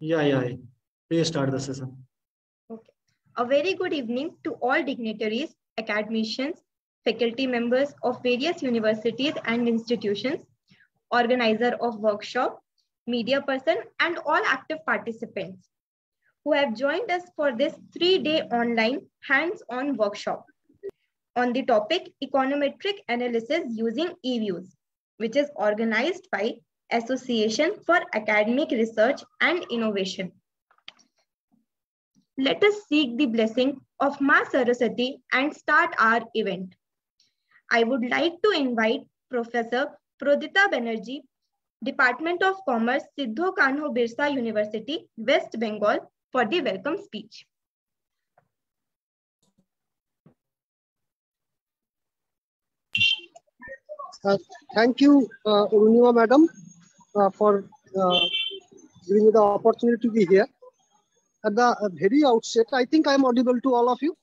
Yeah. Please start the session. Okay. A very good evening to all dignitaries, academicians, faculty members of various universities and institutions, organizer of workshop, media person, and all active participants who have joined us for this 3-day online hands-on workshop on the topic Econometric Analysis using EViews, which is organized by Association for Academic Research and Innovation. Let us seek the blessing of Ma Saraswati and start our event. I would like to invite Professor Prodita Banerjee, Department of Commerce, Siddho Kanho Birsa University, West Bengal, for the welcome speech. Thank you, Urunima Madam, for giving me the opportunity to be here. At the very outset, I think I am audible to all of you.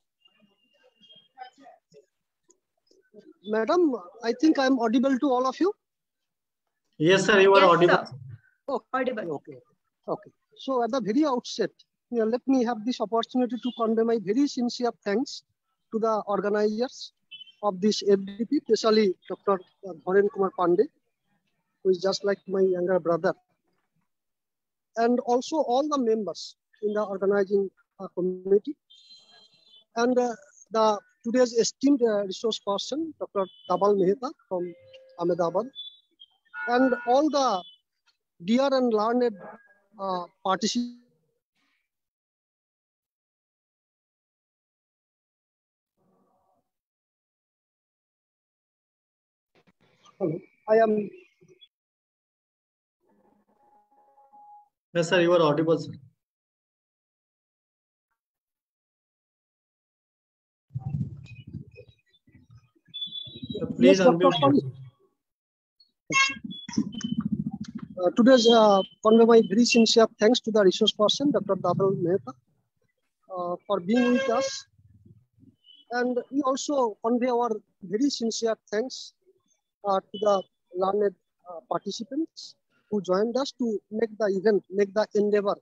Madam, I think I am audible to all of you. Yes, sir, you are audible. Sir. Oh, audible. Okay. So at the very outset, let me have this opportunity to convey my very sincere thanks to the organizers of this FDP, especially Dr. Dharan Kumar Pandey, who is just like my younger brother, and also all the members in the organizing committee, and the today's esteemed resource person, Dr. Dabal Mehta from Ahmedabad, and all the dear and learned participants. I am. Yes, sir, you are audible, sir. Please unmute. Today's convey my very sincere thanks to the resource person, Dr. Dabal Mehta, for being with us. And we also convey our very sincere thanks to the learned participants who joined us to make the event, make the endeavor,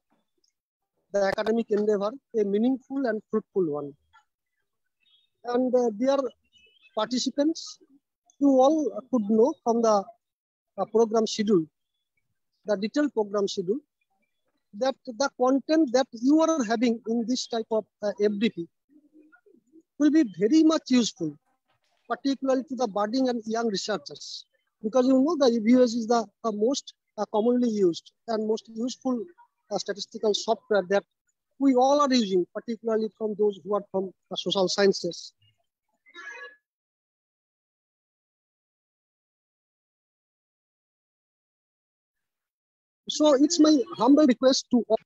the academic endeavor, a meaningful and fruitful one. And dear participants, you all could know from the program schedule, the detailed program schedule, that the content that you are having in this type of FDP will be very much useful, particularly to the budding and young researchers, because you know the EViews is the most commonly used and most useful statistical software that we all are using, particularly from those who are from social sciences. So it's my humble request to all.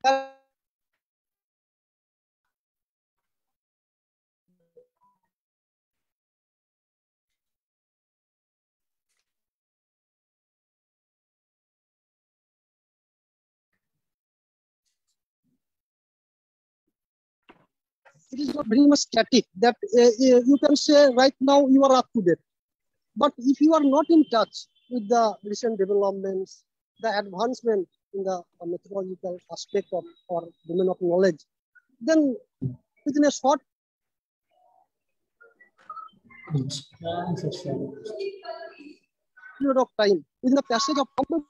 It is not very much static that you can say right now you are up to date. But if you are not in touch with the recent developments, the advancement in the methodological aspect of or domain of knowledge, then within a short period of time, in the passage of time,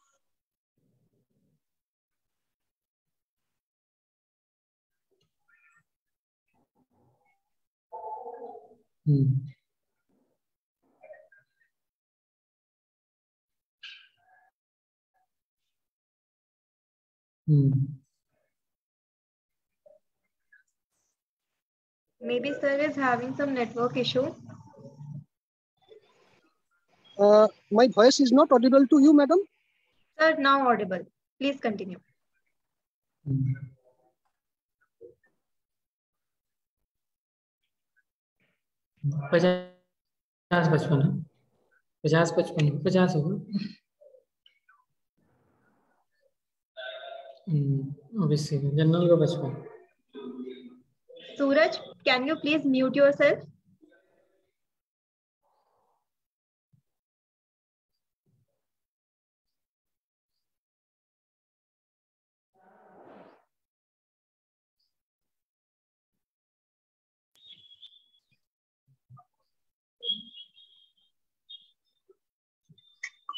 Maybe sir is having some network issue. my voice is not audible to you, madam? Sir, now audible. Please continue. General को 55. Suraj, can you please mute yourself?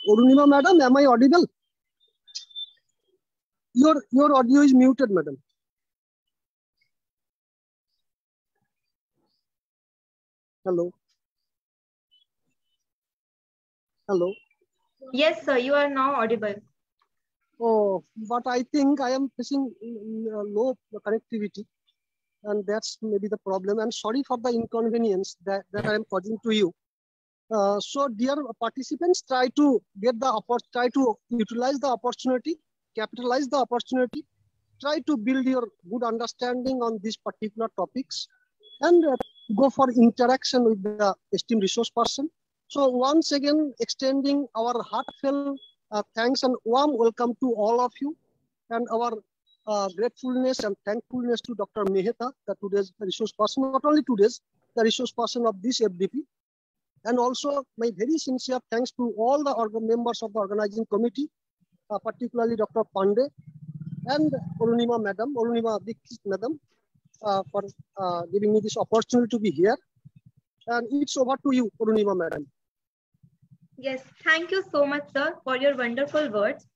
Arunima madam, am I audible? Your audio is muted, madam. Hello. Hello. Yes, sir, you are now audible. Oh, but I think I am facing low connectivity, and that's maybe the problem. And sorry for the inconvenience that I am causing to you. So, dear participants, try to utilize the opportunity, capitalize the opportunity, try to build your good understanding on these particular topics, and go for interaction with the esteemed resource person. So once again, extending our heartfelt thanks and warm welcome to all of you, and our gratefulness and thankfulness to Dr. Mehta, the today's resource person, not only today's, the resource person of this FDP. And also my very sincere thanks to all the members of the organizing committee, particularly Dr. Pandey and Arunima Dikshit madam, for giving me this opportunity to be here. And it's over to you, Arunima madam. Yes, thank you so much, sir, for your wonderful words.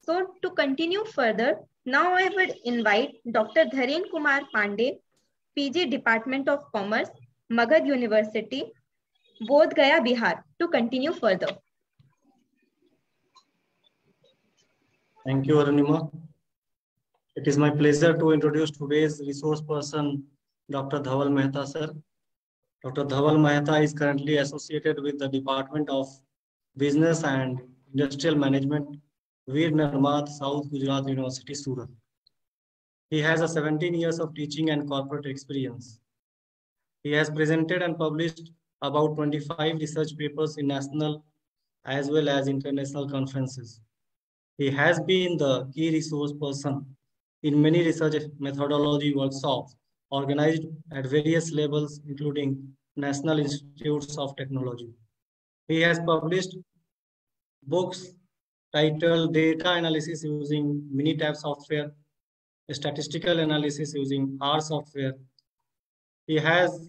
So to continue further, now I would invite Dr. Dharen Kumar Pandey, PG Department of Commerce, Magad University, Bodh Gaya, Bihar, to continue further. Thank you, Arunima. It is my pleasure to introduce today's resource person, Dr. Dhaval Mehta, sir. Dr. Dhaval Mehta is currently associated with the Department of Business and Industrial Management, Veer Narmad, South Gujarat University, Surat. He has a 17 years of teaching and corporate experience. He has presented and published about 25 research papers in national as well as international conferences. He has been the key resource person in many research methodology workshops organized at various levels, including National Institutes of Technology. He has published books titled Data Analysis Using Minitab Software, Statistical Analysis Using R Software. He has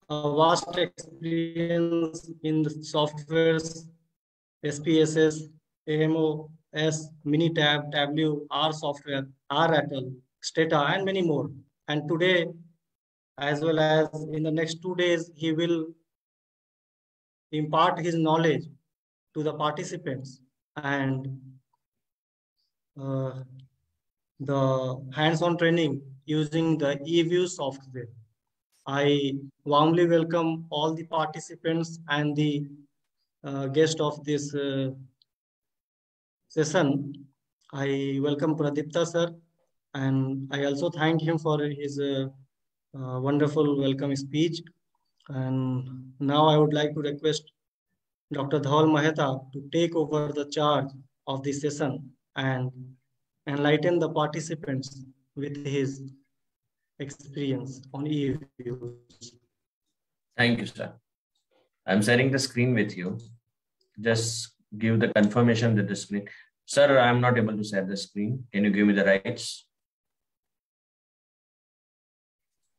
a vast experience in the softwares, SPSS, AMOS, Minitab, Tableau, R Software, RATL, Stata, and many more. And today, as well as in the next 2 days, he will impart his knowledge to the participants and the hands-on training using the EViews software. I warmly welcome all the participants and the guest of this session. I welcome Pradipta sir, and I also thank him for his wonderful welcome speech. And now I would like to request Dr. Dhaval Mehta to take over the charge of this session and enlighten the participants with his experience on EViews. Thank you, sir. I'm sharing the screen with you. Just give the confirmation that the screen. Sir, I'm not able to share the screen. Can you give me the rights?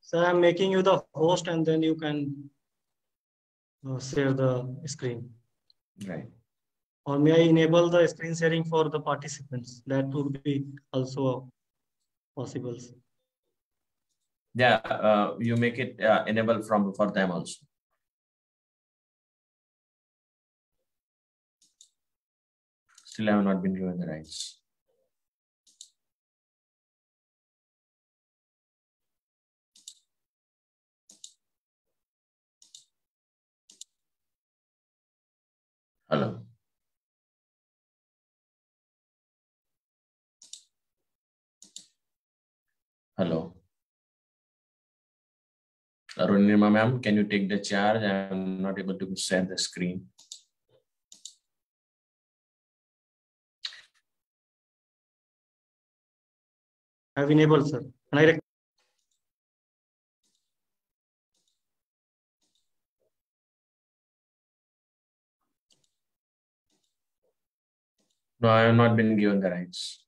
Sir, I'm making you the host and then you can share the screen. Right. Or may I enable the screen sharing for the participants? That would be also possible. Yeah, you make it enable for them also. Still, I have not been given the rights. Hello. Hello. Arunima ma'am, can you take the charge? I'm not able to share the screen. I have enabled, sir. And No, I have not been given the rights.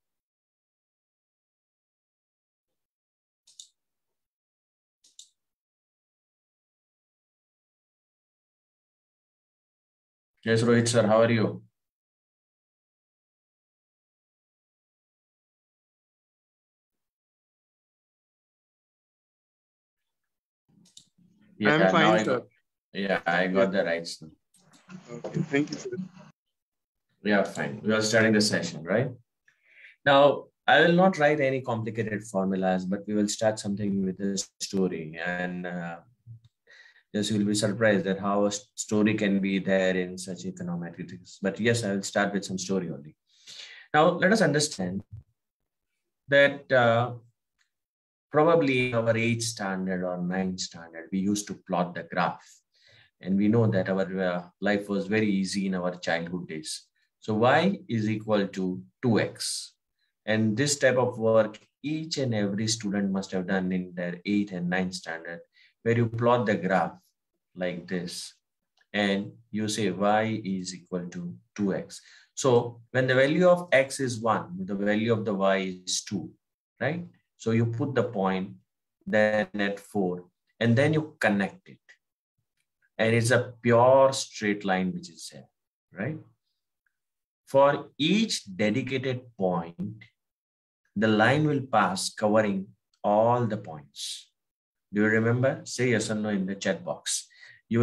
Yes, Rohit sir, how are you? Yeah, I'm fine, now sir. I got the rights now. Okay, thank you, sir. Yeah, fine. We are starting the session, right? Now, I will not write any complicated formulas, but we will start something with a story. And yes, you will be surprised at how a story can be there in such econometrics. But yes, I will start with some story only. Now, let us understand that probably in our 8th standard or 9th standard, we used to plot the graph. And we know that our life was very easy in our childhood days. So y is equal to 2x. And this type of work, each and every student must have done in their 8th and 9th standard, where you plot the graph like this. And you say y is equal to 2x. So when the value of x is 1, the value of the y is 2, right? So you put the point, then at 4, and then you connect it. And it's a pure straight line which is there, right? For each dedicated point, the line will pass covering all the points. Do you remember? Say yes or no in the chat box. You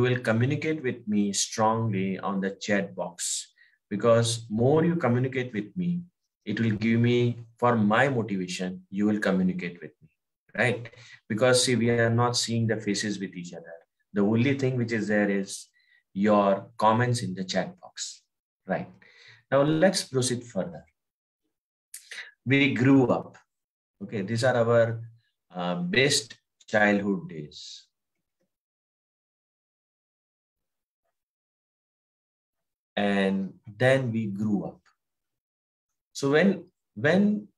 will communicate with me strongly on the chat box, because more you communicate with me, it will give me, for my motivation, you will communicate with me, right? Because see, we are not seeing the faces with each other. The only thing which is there is your comments in the chat box, right? Now let's proceed further. We grew up. Okay, these are our best childhood days. And then we grew up. So when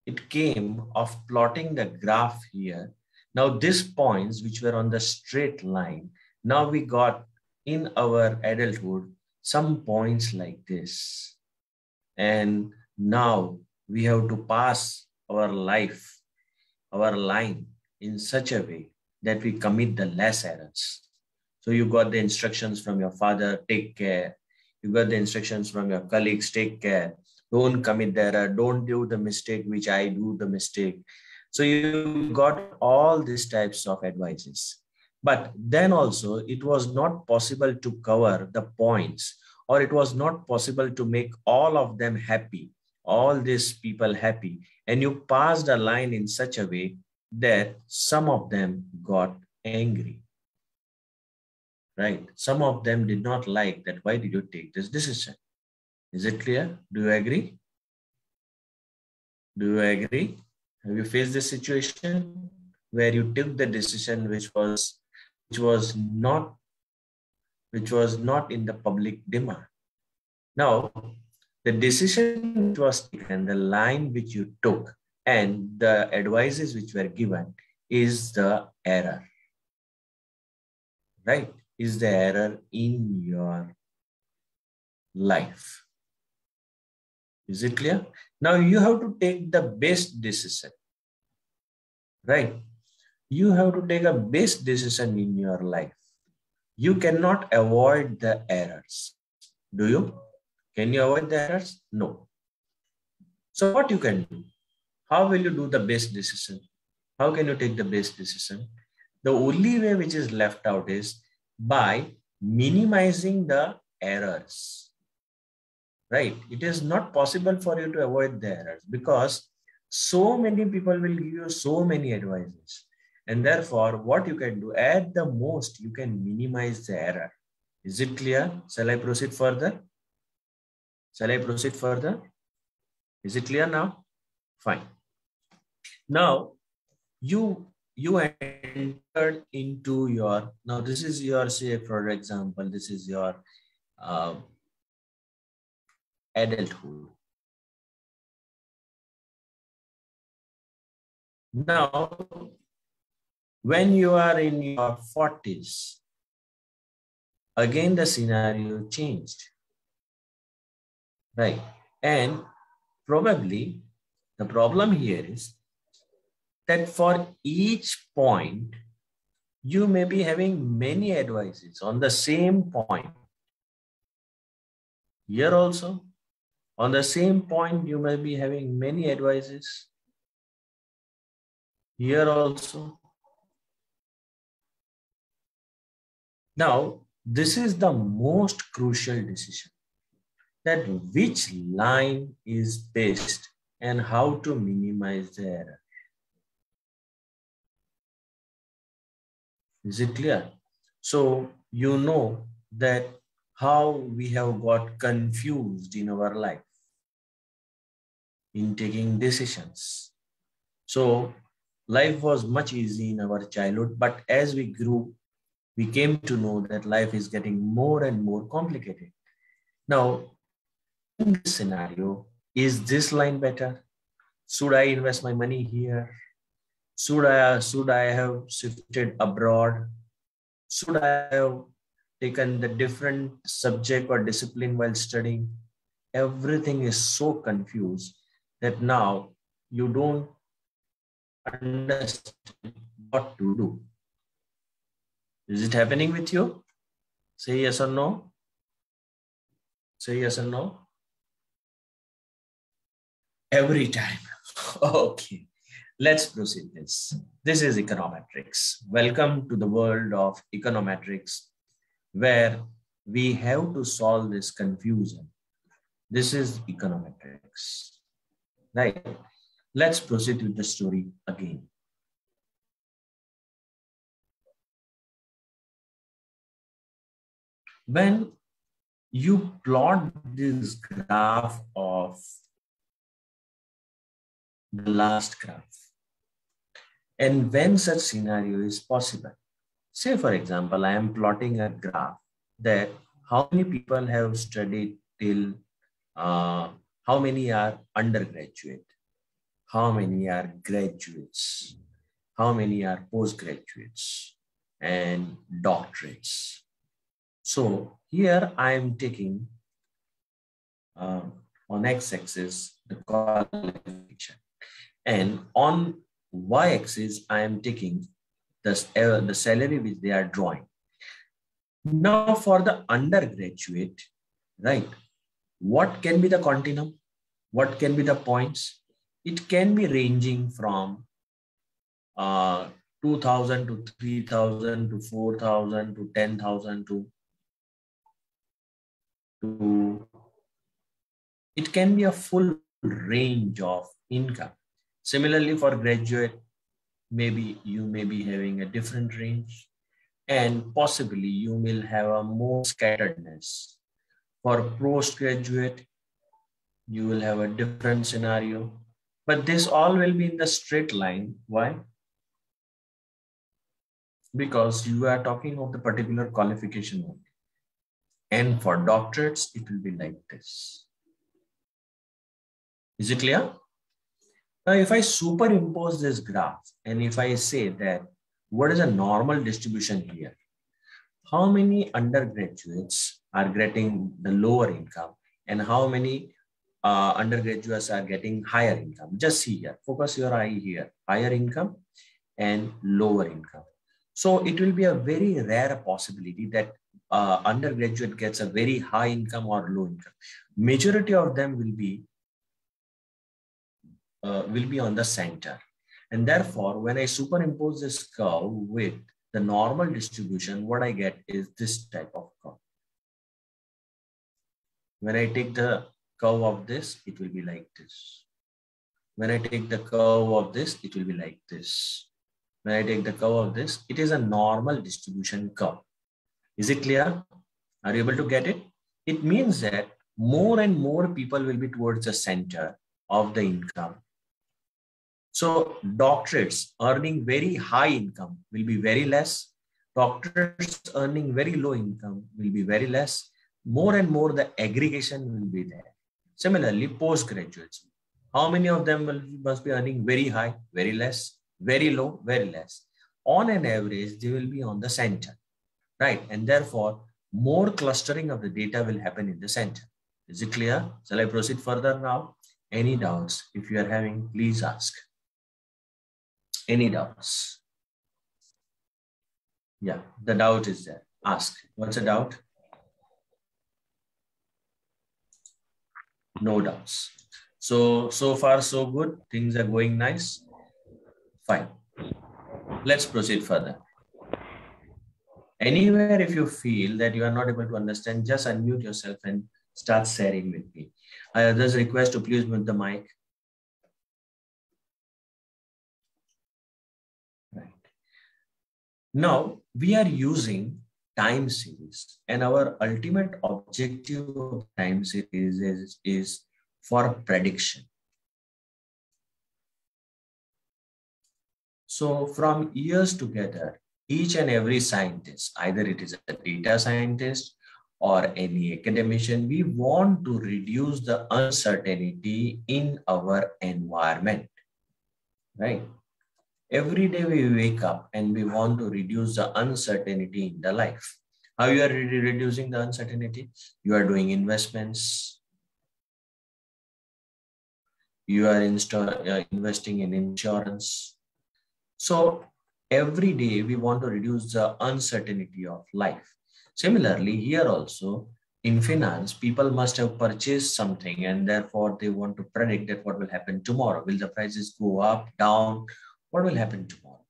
it came of plotting the graph here, now these points which were on the straight line, now we got in our adulthood some points like this. And now we have to pass our life, our line in such a way that we commit the less errors. So you got the instructions from your father, take care. You got the instructions from your colleagues, take care. Don't commit the error. Don't do the mistake which I do the mistake. So you got all these types of advices. But then also it was not possible to cover the points, or it was not possible to make all of them happy, all these people happy. And you passed a line in such a way that some of them got angry. Right? Some of them did not like that. Why did you take this decision? Is it clear? Do you agree? Do you agree? Have you faced this situation where you took the decision which was not in the public demand? Now, the decision which was taken, the line which you took, and the advices which were given is the error. Right? Is the error in your life. Is it clear? Now you have to take the best decision, right? You have to take a best decision in your life. You cannot avoid the errors. Do you? Can you avoid the errors? No. So what you can do? How will you do the best decision? How can you take the best decision? The only way which is left out is by minimizing the errors, right? It is not possible for you to avoid the errors because so many people will give you so many advices. And therefore, what you can do at the most, you can minimize the error. Is it clear? Shall I proceed further? Shall I proceed further? Is it clear now? Fine. Now, you entered into your, now this is your, say for example, this is your adulthood. Now, when you are in your 40s, again the scenario changed, right? And probably the problem here is that for each point, you may be having many advices on the same point. Here also, on the same point, you may be having many advices. Here also. Now, this is the most crucial decision, that which line is best and how to minimize the error. Is it clear? So you know that how we have got confused in our life in taking decisions. So life was much easy in our childhood, but as we grew, we came to know that life is getting more and more complicated. Now, in this scenario, is this line better? Should I invest my money here? Should I have shifted abroad? Should I have taken the different subject or discipline while studying? Everything is so confused that now you don't understand what to do. Is it happening with you? Say yes or no. Say yes or no. Every time. Okay. Let's proceed this. This is Econometrics. Welcome to the world of Econometrics, where we have to solve this confusion. This is Econometrics. Right. Let's proceed with the story again. When you plot this graph of the last graph, and when such scenario is possible, say for example, I am plotting a graph that how many people have studied till, how many are undergraduate, how many are graduates, how many are postgraduates and doctorates. So here I am taking on x-axis the qualification, and on y-axis I am taking the salary which they are drawing. Now for the undergraduate, right, what can be the continuum? What can be the points? It can be ranging from 2,000 to 3,000 to 4,000 to 10,000 to it can be a full range of income. Similarly, for graduate, maybe you may be having a different range, and possibly you will have a more scatteredness. For postgraduate, you will have a different scenario, but this all will be in the straight line. Why? Because you are talking of the particular qualification only. And for doctorates, it will be like this. Is it clear? Now, if I superimpose this graph and if I say that what is a normal distribution here, how many undergraduates are getting the lower income and how many undergraduates are getting higher income? Just see here, focus your eye here, higher income and lower income. So it will be a very rare possibility that undergraduate gets a very high income or low income. Majority of them will be on the center. And therefore, when I superimpose this curve with the normal distribution, what I get is this type of curve. When I take the curve of this, it will be like this. When I take the curve of this, it will be like this. When I take the curve of this, it is a normal distribution curve. Is it clear? Are you able to get it? It means that more and more people will be towards the center of the income. So doctorates earning very high income will be very less. Doctors earning very low income will be very less. More and more the aggregation will be there. Similarly, postgraduates, how many of them must be earning very high, very less, very low, very less. On an average, they will be on the center, right? And therefore, more clustering of the data will happen in the center. Is it clear? Shall I proceed further now? Any doubts? If you are having, please ask. Any doubts? Yeah, the doubt is there. Ask. What's a doubt? No doubts. So far, so good. Things are going nice. Fine. Let's proceed further. Anywhere, if you feel that you are not able to understand, just unmute yourself and start sharing with me. I just request to please mute the mic. Right. Now, we are using time series, and our ultimate objective of time series is for prediction. So from years together, each and every scientist, either it is a data scientist or any academician, we want to reduce the uncertainty in our environment, right? Every day we wake up and we want to reduce the uncertainty in the life. How you are reducing the uncertainty? You are doing investments. You are investing in insurance. So every day we want to reduce the uncertainty of life. Similarly, here also in finance, people must have purchased something and therefore they want to predict that what will happen tomorrow. Will the prices go up, down? What will happen tomorrow?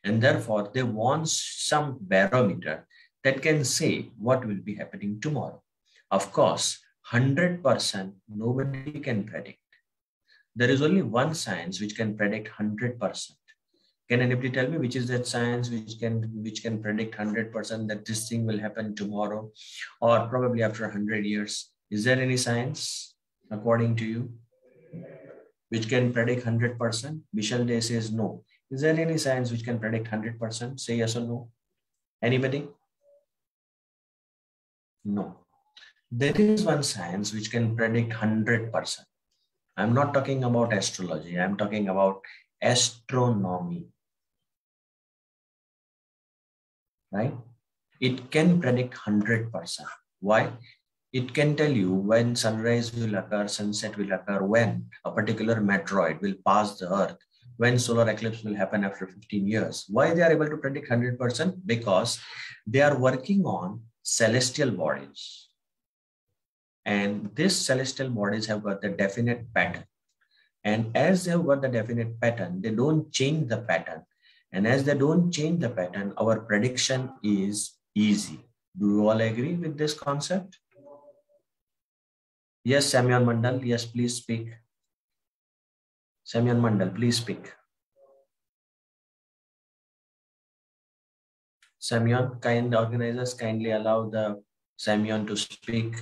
And therefore they want some barometer that can say what will be happening tomorrow. Of course, 100% nobody can predict. There is only one science which can predict 100%. Can anybody tell me which is that science which can predict 100% that this thing will happen tomorrow or probably after 100 years? Is there any science according to you which can predict 100%? Michelle Day says no. Is there any science which can predict 100%? Say yes or no. Anybody? No. There is one science which can predict 100%. I'm not talking about astrology. I'm talking about astronomy. Right? It can predict 100%. Why? It can tell you when sunrise will occur, sunset will occur, when a particular meteoroid will pass the earth, when solar eclipse will happen after 15 years. Why they are able to predict 100%? Because they are working on celestial bodies. And these celestial bodies have got the definite pattern. And as they have got the definite pattern, they don't change the pattern. And as they don't change the pattern, our prediction is easy. Do you all agree with this concept? Yes, Samyan Mandal. Yes, please speak. Samyan Mandal, please speak. Samyan, kind organizers, kindly allow the Samyan to speak.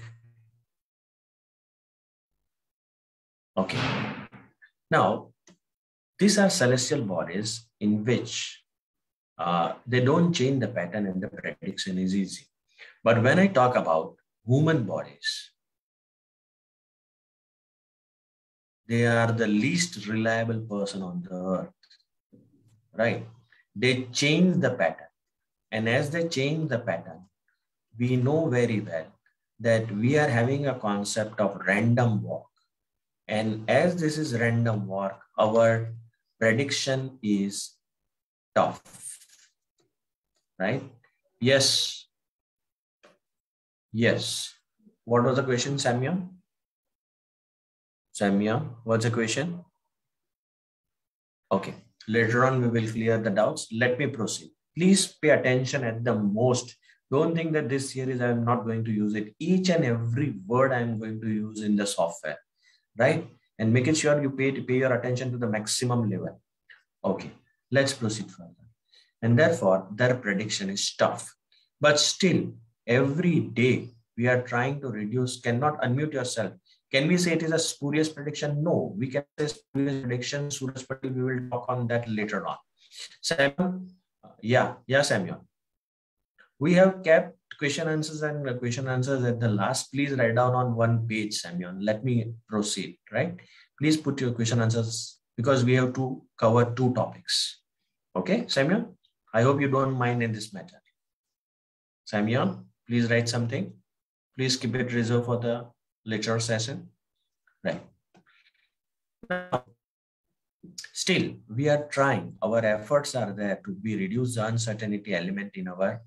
Okay. Now, these are celestial bodies in which they don't change the pattern and the prediction is easy. But when I talk about human bodies, they are the least reliable person on the earth, right? They change the pattern. And as they change the pattern, we know very well that we are having a concept of random walk. And as this is random walk, our prediction is tough, right? Yes. Yes. What was the question, Samya? Samya, what's the question? Okay. Later on, we will clear the doubts. Let me proceed. Please pay attention at the most. Don't think that this series I am not going to use it. Each and every word I am going to use in the software, right? And make it sure you pay your attention to the maximum level. Okay, let's proceed further. And therefore, their prediction is tough. But still, every day we are trying to reduce. Cannot unmute yourself. Can we say it is a spurious prediction? No, we can say spurious prediction. Suraj Patel, we will talk on that later on. Samuel? Yeah, Samuel. We have kept question answers at the last. Please write down on one page, Samuel. Let me proceed, right? Please put your question answers because we have to cover 2 topics. Okay, Samuel? I hope you don't mind in this matter. Samuel, please write something. Please keep it reserved for the later session. Right. Now, still, we are trying. Our efforts are there to reduce the uncertainty element in our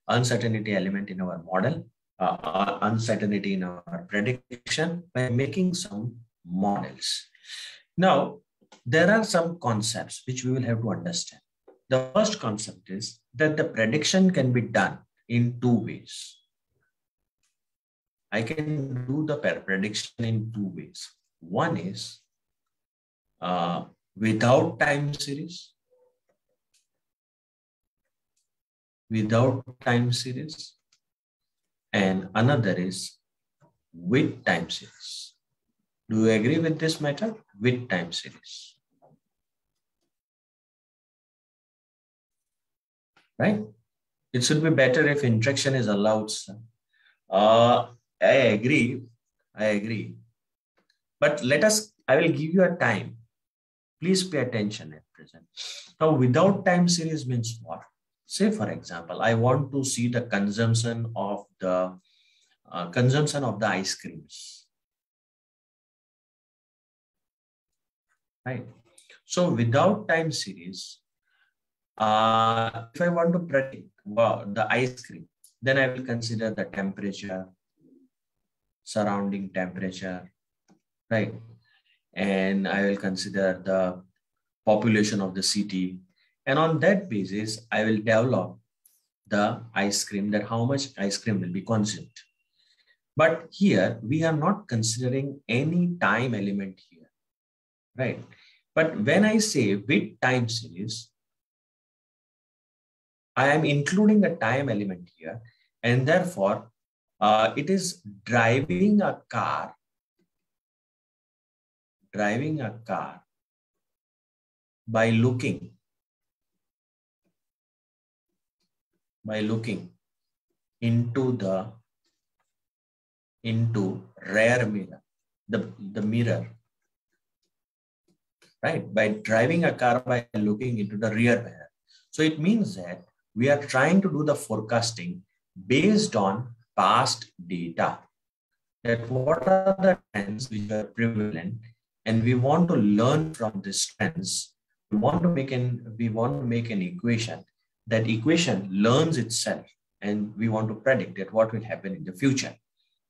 model, uncertainty in our prediction by making some models. Now, there are some concepts which we will have to understand. The first concept is that the prediction can be done in two ways. I can do the prediction in two ways. One is without time series. And another is with time series. Do you agree with this method? With time series. Right? It should be better if interaction is allowed, sir. I agree. But I will give you a time. Please pay attention at present. Now, without time series means what? Say, for example, I want to see the consumption of the ice creams. Right? So, without time series, if I want to predict the ice cream, then I will consider the temperature, surrounding temperature, right? And I will consider the population of the city. And on that basis, I will develop the ice cream, that how much ice cream will be consumed. But here, we are not considering any time element here, right? But when I say with time series, I am including a time element here, and therefore, it is driving a car by looking into rear mirror, the mirror, right? By driving a car by looking into the rear mirror. So it means that we are trying to do the forecasting based on past data. That what are the trends which are prevalent, and we want to learn from these trends. We want to make an equation. That equation learns itself, and we want to predict that what will happen in the future,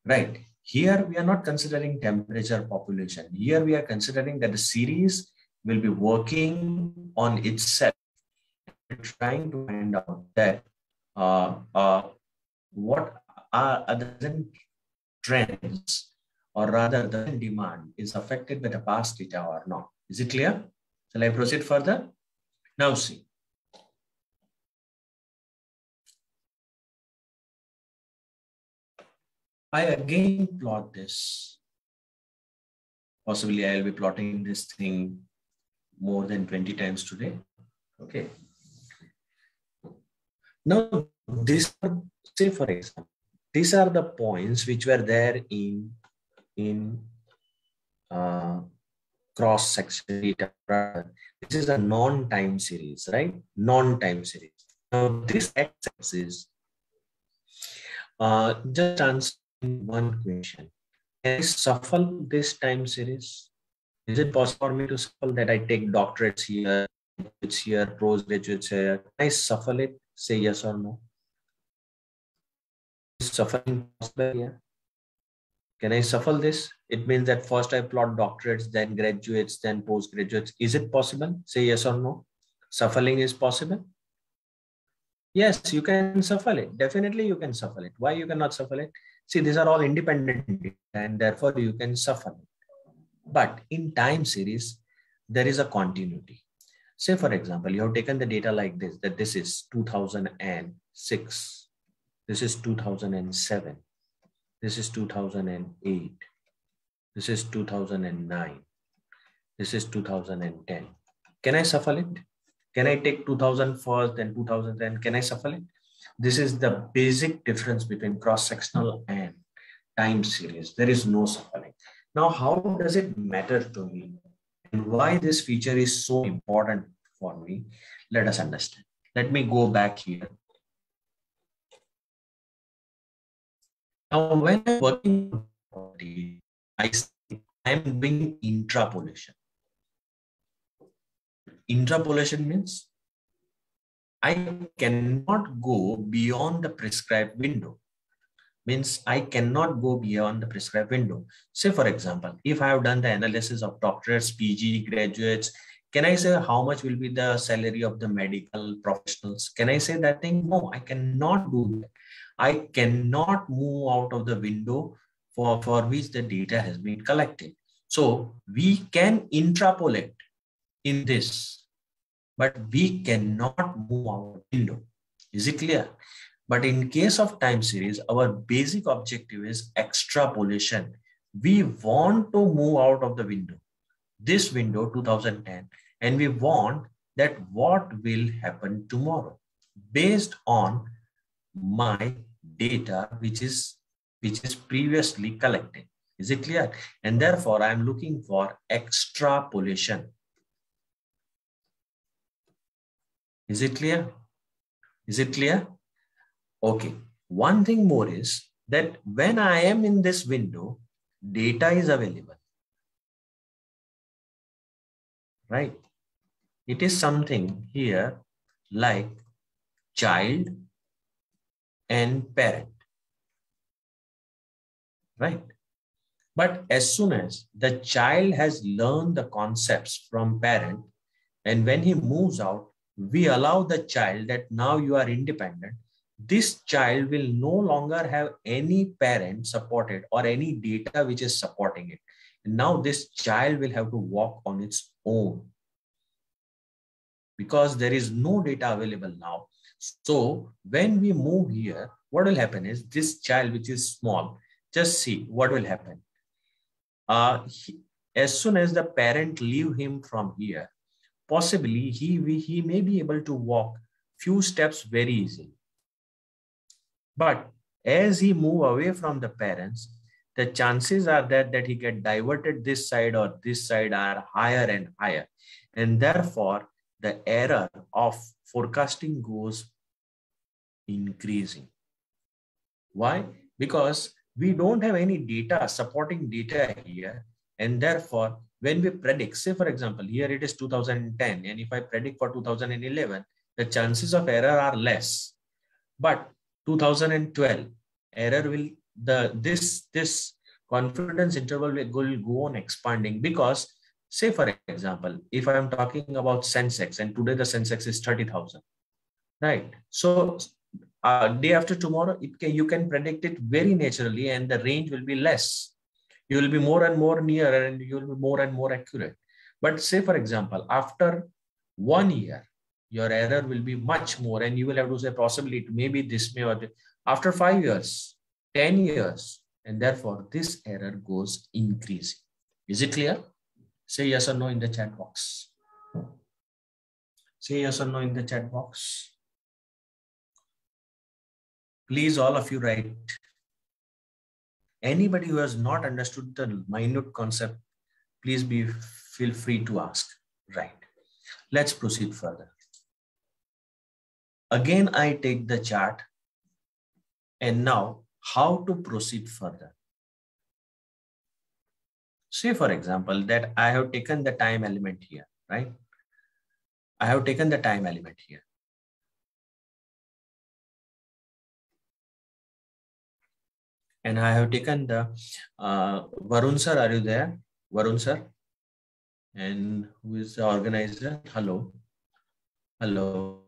right? Here we are not considering temperature, population. Here we are considering that the series will be working on itself. We're trying to find out that what are other trends, or rather the demand is affected by the past data or not. Is it clear? Shall I proceed further? Now see. I again plot this. Possibly I will be plotting this thing more than 20 times today. Okay. Now, say for example, these are the points which were there in cross-section data. This is a non-time series, right? Non-time series. Now, this x-axis, just answering one question. Can I shuffle this time series? Is it possible for me to shuffle that I take doctorates here, it's here, postgraduates here? Can I shuffle it? Say yes or no. Is shuffling possible here? Can I shuffle this? It means that first I plot doctorates, then graduates, then postgraduates. Is it possible? Say yes or no. Shuffling is possible? Yes, you can shuffle it. Definitely you can shuffle it. Why you cannot shuffle it? See, these are all independent data, and therefore you can shuffle it. But in time series, there is a continuity. Say, for example, you have taken the data like this, that this is 2006, this is 2007, this is 2008, this is 2009, this is 2010. Can I shuffle it? Can I take 2000 first, then 2010? Can I shuffle it? This is the basic difference between cross-sectional and time series. There is no shuffling. Now, how does it matter to me? And why this feature is so important for me? Let us understand. Let me go back here. Now, when I'm working on the, I'm doing intrapolation. Intrapolation means I cannot go beyond the prescribed window. Means I cannot go beyond the prescribed window. Say, for example, if I have done the analysis of doctorates, PG graduates, can I say how much will be the salary of the medical professionals? Can I say that thing? No, I cannot do that. I cannot move out of the window for which the data has been collected. So we can interpolate in this, but we cannot move out of the window. Is it clear? But in case of time series, our basic objective is extrapolation. We want to move out of the window, this window 2010, and we want that what will happen tomorrow based on my data which is previously collected. Is it clear? And therefore I am looking for extrapolation. Is it clear? Is it clear? Okay. One thing more is that when I am in this window, data is available. Right? It is something here like child and parent. Right? But as soon as the child has learned the concepts from parent, and when he moves out, we allow the child that now you are independent. This child will no longer have any parent supported or any data which is supporting it. And now this child will have to walk on its own because there is no data available now. So when we move here, what will happen is this child, which is small, just see what will happen. As soon as the parent leave him from here, possibly he may be able to walk few steps very easily. But as he move away from the parents, the chances are that he get diverted this side or this side are higher and higher. And therefore, the error of forecasting goes increasing. Why? Because we don't have any data, supporting data here. And therefore, when we predict, say for example, here it is 2010, and if I predict for 2011, the chances of error are less. But 2012, error will, this confidence interval will go on expanding because, say for example, if I am talking about Sensex and today the Sensex is 30,000, right? So day after tomorrow, you can predict it very naturally and the range will be less. You will be more and more near and you will be more and more accurate. But say for example, after 1 year, your error will be much more and you will have to say possibly maybe this may or after 5 years, 10 years, and therefore this error goes increasing. Is it clear? Say yes or no in the chat box. Say yes or no in the chat box. Please, all of you write. Anybody who has not understood the minute concept, please feel free to ask. Right. Let's proceed further. Again, I take the chart. And now, how to proceed further? Say, for example, that I have taken the time element here, right? I have taken the time element here. And I have taken the, Varun sir, are you there? Varun sir? And who is the organizer? Hello. Hello.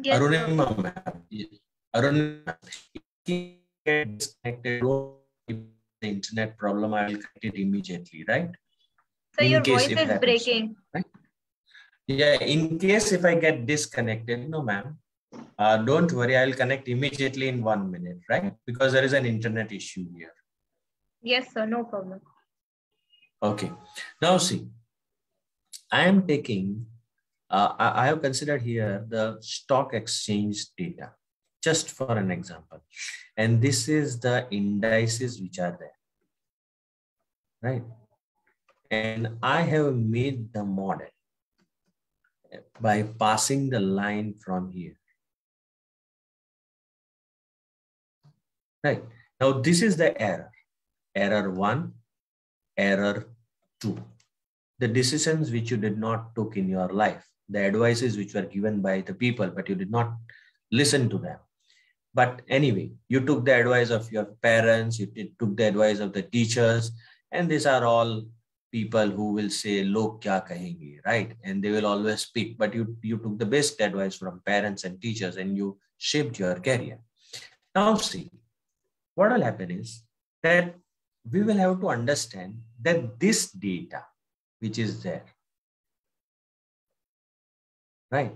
Yes, Arunima ma'am. Arunima, get disconnected. The internet problem, I will correct it immediately, right? so your voice is breaking. Right? Yeah, in case if I get disconnected, no ma'am, don't worry, I'll connect immediately in 1 minute, right? Because there is an internet issue here. Yes, sir, no problem. Okay, now see, I am taking, I have considered here the stock exchange data, just for an example. And this is the indices which are there, right? And I have made the model by passing the line from here. Right. Now, this is the error. Error 1, error 2. The decisions which you did not took in your life, the advices which were given by the people, but you did not listen to them. But anyway, you took the advice of your parents, you took the advice of the teachers, and these are all people who will say, "Log kya kahenge," right? And they will always speak. But you took the best advice from parents and teachers, and you shaped your career. Now see, what will happen is that we will have to understand that this data, which is there, right?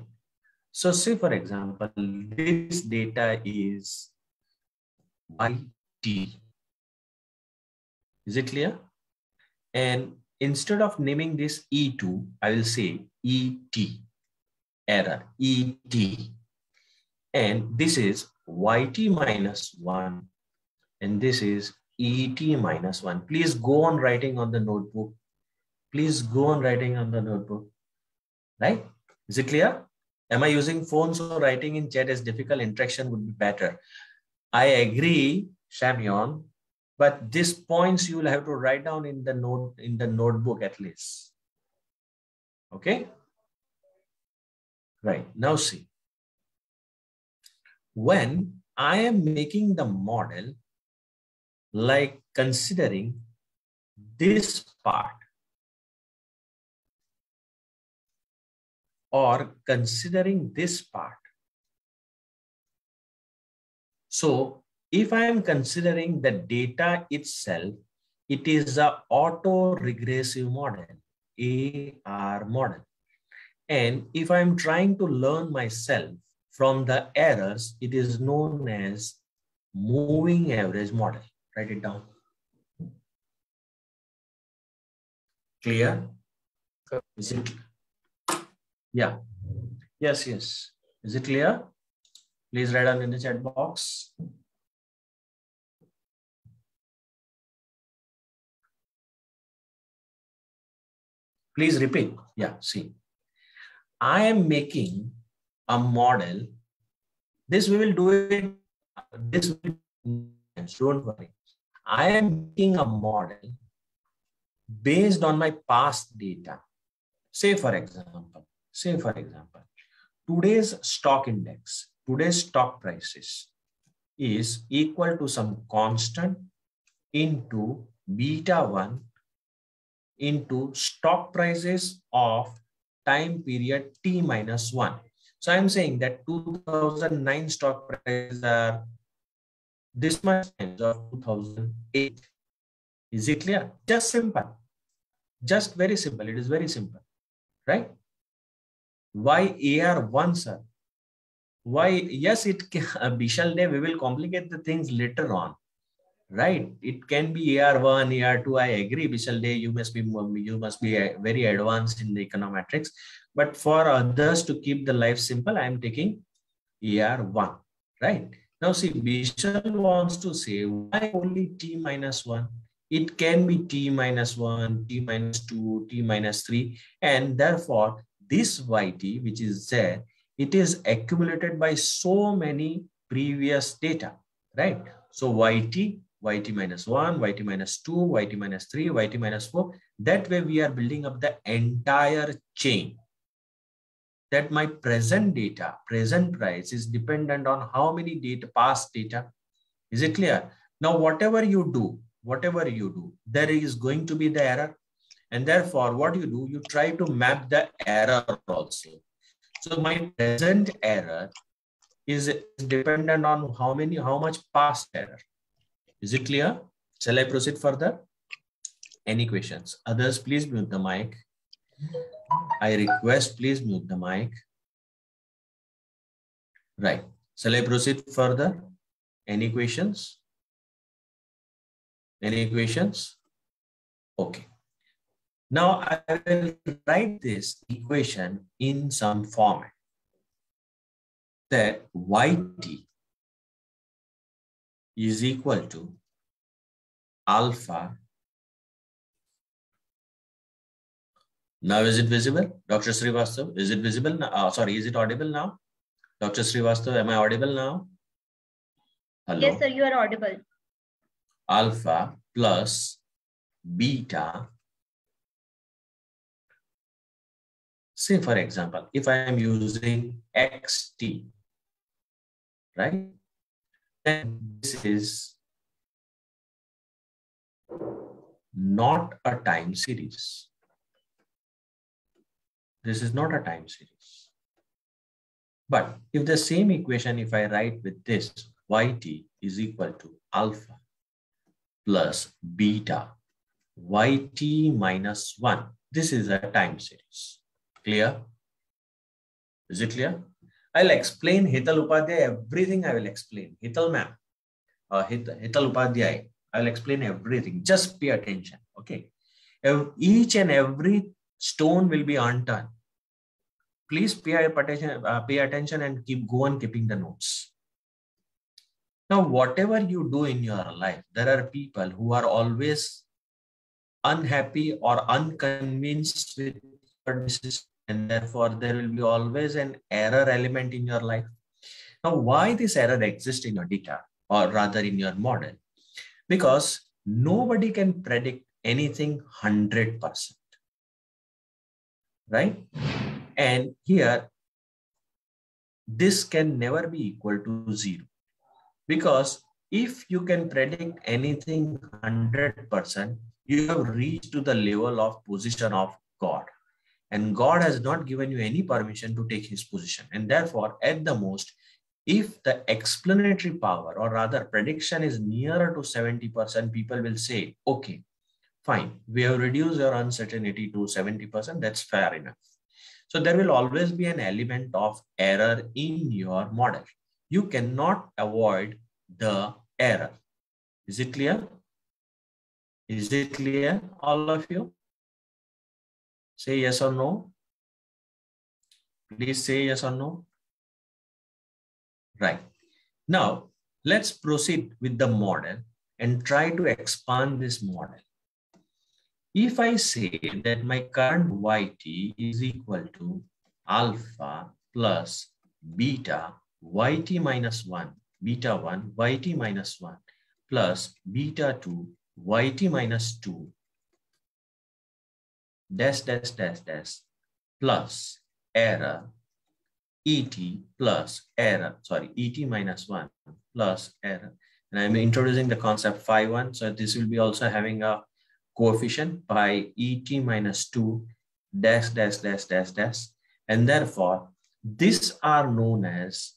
So say, for example, this data is YT. Is it clear? And instead of naming this E2, I will say ET, error, ET. And this is YT minus 1. And this is ET minus 1. Please go on writing on the notebook. Please go on writing on the notebook. Right? Is it clear? Am I using phones or writing in chat is difficult? Interaction would be better. I agree, Shamyon, but these points you will have to write down in the notebook at least. Okay? Right. Now see. When I am making the model, like considering this part or considering this part. So if I am considering the data itself, it is an auto-regressive model, AR model. And if I'm trying to learn myself from the errors, it is known as moving average model. Write it down. Clear? Is it? Yeah. Yes, yes. Is it clear? Please write down in the chat box. Please repeat. Yeah, see. I am making a model. This we will do it. This will, don't worry. I am making a model based on my past data. Say for example, today's stock index, today's stock prices is equal to some constant into beta 1 into stock prices of time period T minus 1. So I'm saying that 2009 stock prices are this much times of 2008. Is it clear? Just simple. Just very simple. It is very simple. Right? Why AR1, sir? Why? Yes, it can, Bishal Day, we will complicate the things later on. Right? It can be AR1, AR2. I agree, Bishal Day. You must be very advanced in the econometrics. But for others to keep the life simple, I am taking AR1. Right? Now see, Bishal wants to say why only T minus 1? It can be T minus 1, T minus 2, T minus 3. And therefore, this YT, which is there, it is accumulated by so many previous data. Right? So YT minus 1, YT minus 2, YT minus 3, YT minus 4. That way we are building up the entire chain. That my present data, present price is dependent on how many data, past data. Is it clear? Now, whatever you do, there is going to be the error. And therefore, what you do, you try to map the error also. So my present error is dependent on how much past error. Is it clear? Shall I proceed further? Any questions? Others, please mute the mic. I request, please mute the mic. Right. Shall I proceed further? Any questions? Any questions? Okay. Now I will write this equation in some format. That YT is equal to alpha. Now is it visible? Dr. Srivastav, is it visible now? Sorry, is it audible now? Dr. Srivastav, am I audible now? Hello? Yes, sir, you are audible. Alpha plus beta. Say, for example, if I am using XT, right? Then not a time series. This is not a time series. But if the same equation, if I write with this, yt is equal to alpha plus beta yt minus 1. This is a time series. Clear? Is it clear? I'll explain Hital Upadhyay, everything I will explain. Hital ma'am, Hital Upadhyay, I will explain everything. Just pay attention, okay? Each and every stone will be unturned. Please pay attention and go on keeping the notes. Now, whatever you do in your life, there are people who are always unhappy or unconvinced with your decision, and therefore there will be always an error element in your life. Now, why this error exists in your data, or rather in your model? Because nobody can predict anything 100%, right? And here, this can never be equal to 0. Because if you can predict anything 100%, you have reached to the level of position of God. And God has not given you any permission to take his position. And therefore, at the most, if the explanatory power, or rather prediction, is nearer to 70%, people will say, okay, fine, we have reduced your uncertainty to 70%, that's fair enough. So there will always be an element of error in your model. You cannot avoid the error. Is it clear? Is it clear, all of you? Say yes or no. Please say yes or no. Right. Now, let's proceed with the model and try to expand this model. If I say that my current yt is equal to alpha plus beta yt minus 1, beta 1 yt minus 1 plus beta 2 yt minus 2 dash dash dash dash plus error et plus error, sorry, et minus 1 plus error. And I'm introducing the concept phi 1. So this will be also having a coefficient by et minus 2 dash dash dash dash dash. And therefore, these are known as,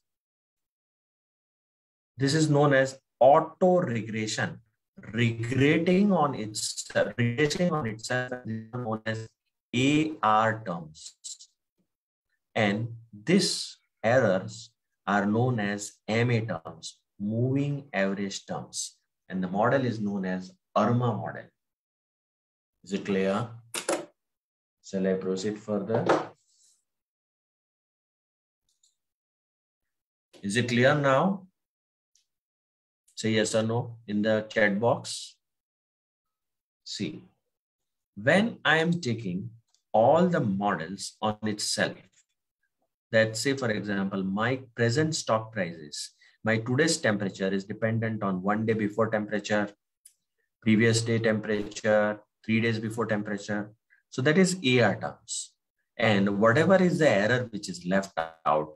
this is known as auto regression. Regressing on itself, is known as AR terms. And these errors are known as MA terms, moving average terms. And the model is known as ARIMA model. Is it clear? Shall I proceed further? Is it clear now? Say yes or no in the chat box. See, when I am taking all the models on itself, that say, for example, my present stock prices, my today's temperature is dependent on 1 day before temperature, previous day temperature, 3 days before temperature. So that is AR terms. And whatever is the error which is left out,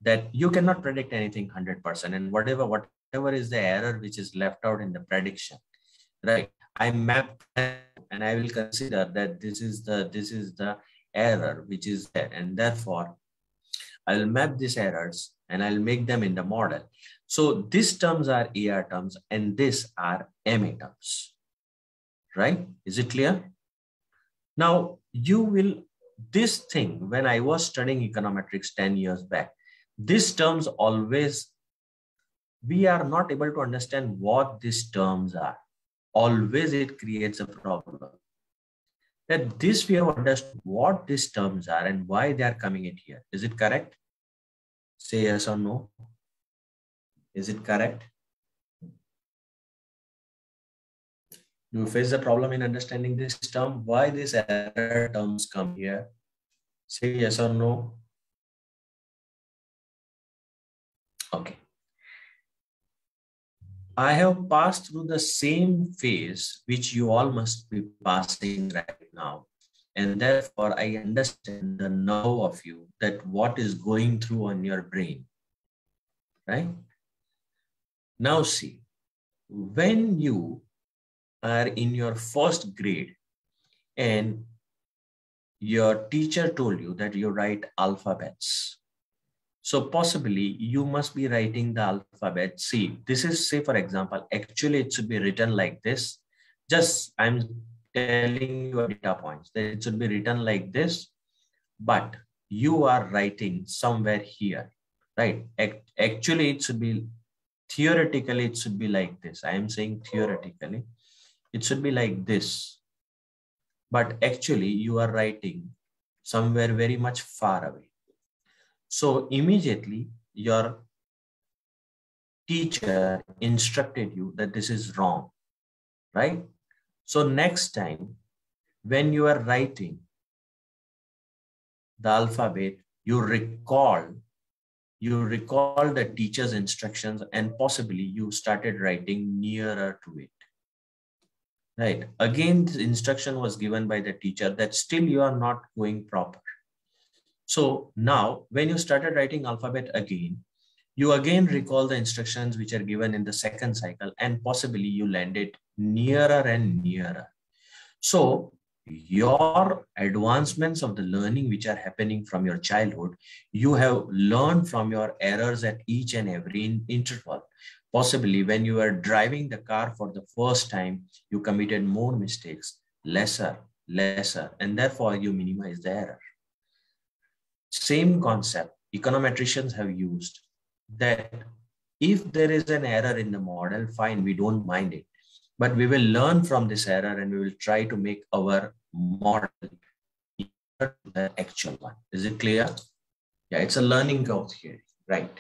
that you cannot predict anything 100%. And whatever is the error which is left out in the prediction, right? I map and I will consider that this is the error which is there, and therefore I will map these errors and I'll make them in the model. So these terms are AR terms and these are MA terms, right? Is it clear? Now you will, this thing, when I was studying econometrics 10 years back, these terms always, we are not able to understand what these terms are. Always it creates a problem. That this we have understood what these terms are and why they are coming in here. Is it correct? Say yes or no. Is it correct? Do you face the problem in understanding this term? Why these error terms come here? Say yes or no. Okay. I have passed through the same phase which you all must be passing right now. And therefore, I understand the nerve of you, that what is going through on your brain, right? Now see, when you are in your first grade and your teacher told you that you write alphabets. So possibly you must be writing the alphabet. See, this is, say for example, actually it should be written like this. Just I'm telling you data points that it should be written like this, but you are writing somewhere here, right? Actually it should be, theoretically it should be like this. I am saying theoretically it should be like this, but actually you are writing somewhere very much far away. So immediately your teacher instructed you that this is wrong, right? So next time when you are writing the alphabet, you recall the teacher's instructions and possibly you started writing nearer to it. Right. Again, the instruction was given by the teacher that still you are not going proper. So now when you started writing alphabet again, you again recall the instructions which are given in the second cycle and possibly you landed nearer and nearer. So your advancements of the learning which are happening from your childhood, you have learned from your errors at each and every interval. Possibly when you are driving the car for the first time, you committed more mistakes, lesser, and therefore you minimize the error. Same concept econometricians have used, that if there is an error in the model, fine, we don't mind it. But we will learn from this error and we will try to make our model the actual one. Is it clear? Yeah, it's a learning curve theory, right?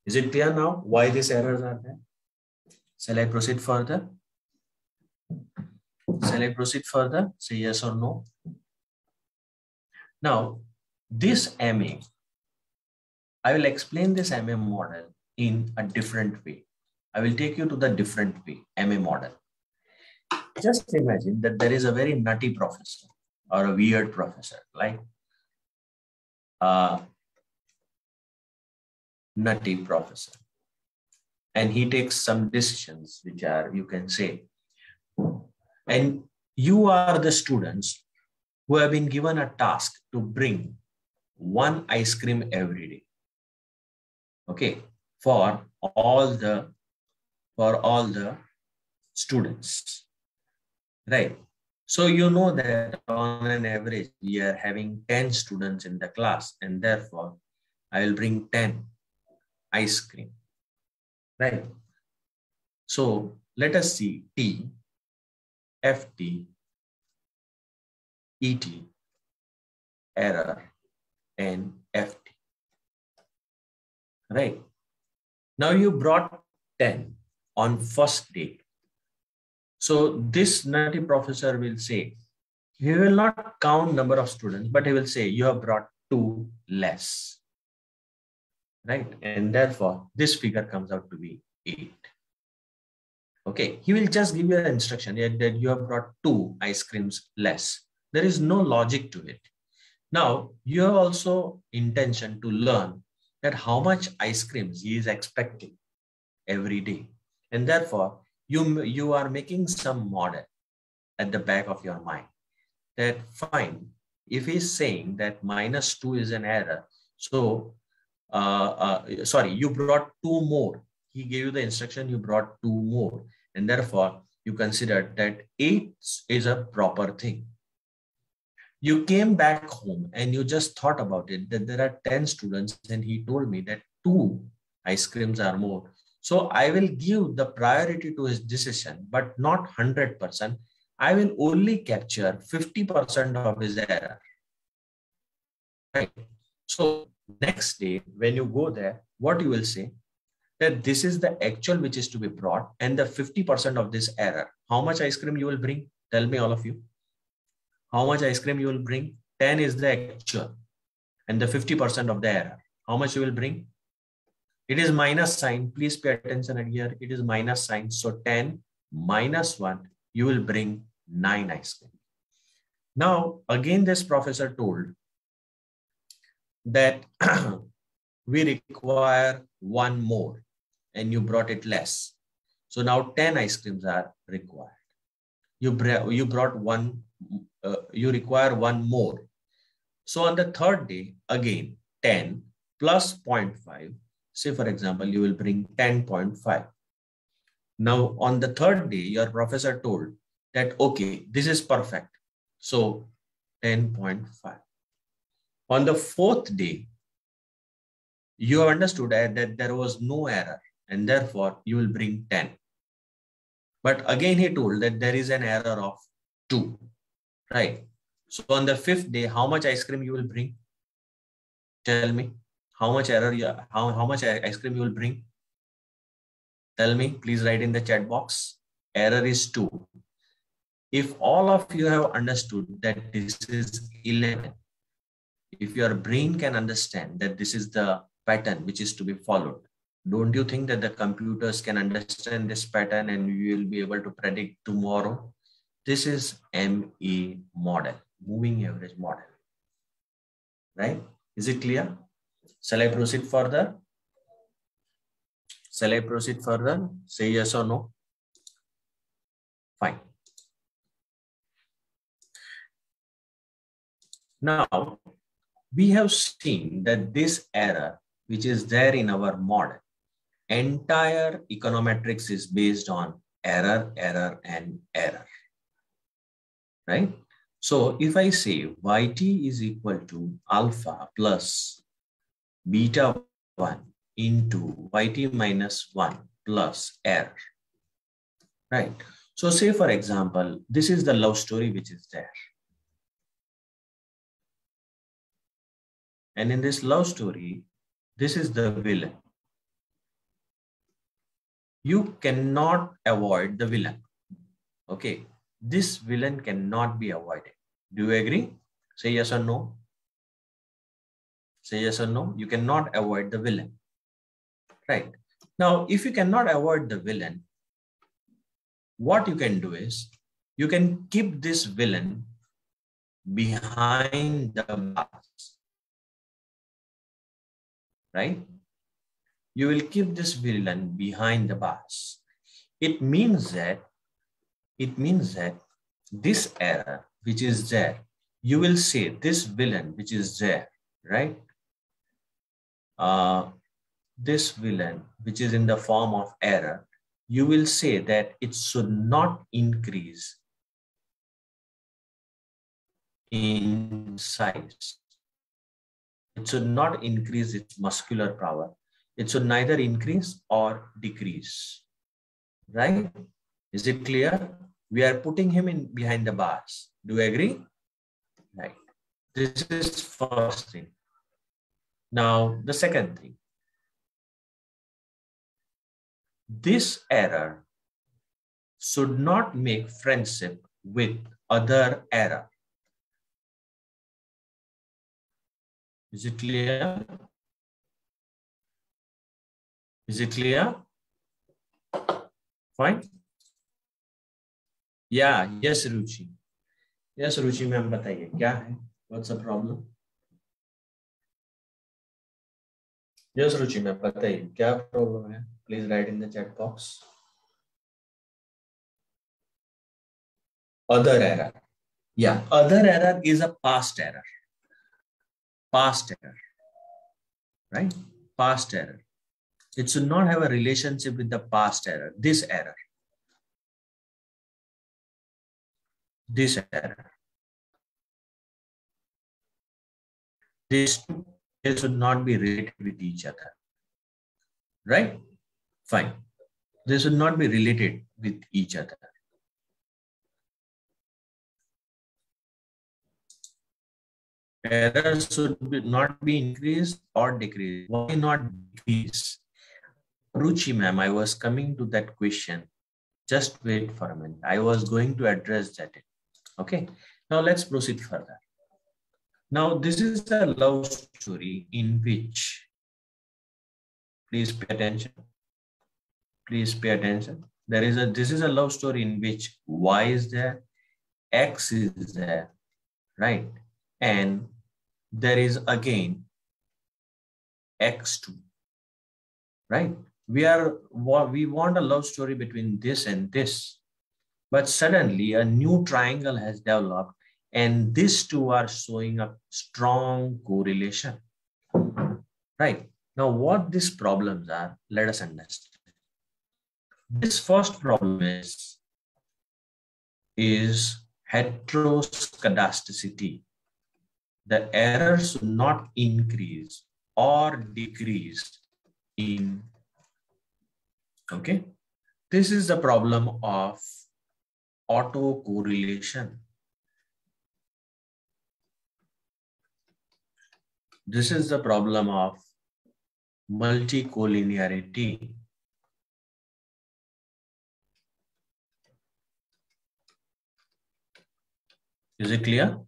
Is it clear now why these errors are there? Shall I proceed further? Shall I proceed further? Say yes or no. Now, this MA, I will explain this MA model in a different way. I will take you to the different way, MA model. Just imagine that there is a very nutty professor or a weird professor, like a nutty professor. And he takes some decisions which are, you can say, and you are the students who have been given a task to bring one ice cream every day. Okay, for all the students, right? So you know that on an average, we are having 10 students in the class, and therefore I will bring 10 ice cream, right? So let us see T, FT, ET, error, and FT, right? Now you brought 10 on first day. So this nutty professor will say, he will not count number of students, but he will say, you have brought 2 less, right? And therefore, this figure comes out to be 8. Okay, he will just give you an instruction that you have brought 2 ice creams less. There is no logic to it. Now, you have also intention to learn that how much ice creams he is expecting every day. And therefore, you are making some model at the back of your mind that fine, if he's saying that -2 is an error, so sorry, you brought 2 more. He gave you the instruction, you brought 2 more. And therefore, you considered that 8 is a proper thing. You came back home and you just thought about it, that there are 10 students and he told me that 2 ice creams are more. So I will give the priority to his decision, but not 100%. I will only capture 50% of his error. Right? So next day, when you go there, what you will say? That this is the actual which is to be brought and the 50% of this error. How much ice cream you will bring? Tell me all of you. How much ice cream you will bring? 10 is the actual and the 50% of the error. How much you will bring? It is minus sign. Please pay attention here. It is minus sign. So 10 minus 1, you will bring 9 ice cream. Now, again, this professor told that we require 1 more and you brought it less. So now 10 ice creams are required. You brought one, you require one more. So on the third day, again, 10 plus 0.5. Say, for example, you will bring 10.5. Now, on the third day, your professor told that, okay, this is perfect. So 10.5. On the fourth day, you have understood that there was no error and therefore you will bring 10. But again, he told that there is an error of 2, right? So on the fifth day, how much ice cream you will bring? Tell me, how much how much ice cream you will bring? Tell me, please write in the chat box. Error is 2. If all of you have understood that this is 11, if your brain can understand that this is the pattern which is to be followed, don't you think that the computers can understand this pattern and we will be able to predict tomorrow? This is ME model, moving average model, right? Is it clear? Shall I proceed further? Shall I proceed further? Say yes or no. Fine. Now, we have seen that this error, which is there in our model, entire econometrics is based on error, error, and error, right? So if I say yt is equal to alpha plus beta 1 into yt minus 1 plus error, right? So say, for example, this is the love story which is there. And in this love story, this is the villain. You cannot avoid the villain. Okay. This villain cannot be avoided. Do you agree? Say yes or no. Say yes or no. You cannot avoid the villain. Right. Now, if you cannot avoid the villain, what you can do is you can keep this villain behind the bars. Right? You will keep this villain behind the bars. It means that this error which is there, you will say this villain which is there, right? This villain which is in the form of error, you will say that it should not increase in size. It should not increase its muscular power. It should neither increase or decrease, right? Is it clear? We are putting him in behind the bars. Do you agree? Right. This is first thing. Now, the second thing. This error should not make friendship with other error. Is it clear? Is it clear? Fine. Yeah, yes, Ruchi. Yes, Ruchi, ma'am, बताइए क्या है? What's the problem? Yes, Ruchi, ma'am, बताइए क्या problem है? Please write in the chat box. Other error. Yeah, other error is a past error. Past error. Right? Past error. It should not have a relationship with the past error. This error. This error. These two, they should not be related with each other. Right? Fine. They should not be related with each other. Errors should not be increased or decreased. Why not decrease? Ruchi, ma'am, I was coming to that question. Just wait for a minute. I was going to address that. Okay. Now let's proceed further. Now this is a love story in which, please pay attention. Please pay attention. This is a love story in which Y is there, X is there, right? And there is again X2, right? We want a love story between this and this, But suddenly a new triangle has developed and these two are showing a strong correlation. Right. Now what these problems are, let us understand. This first problem is heteroscedasticity. The error should not increase or decrease in, okay? This is the problem of autocorrelation. This is the problem of multicollinearity. Is it clear?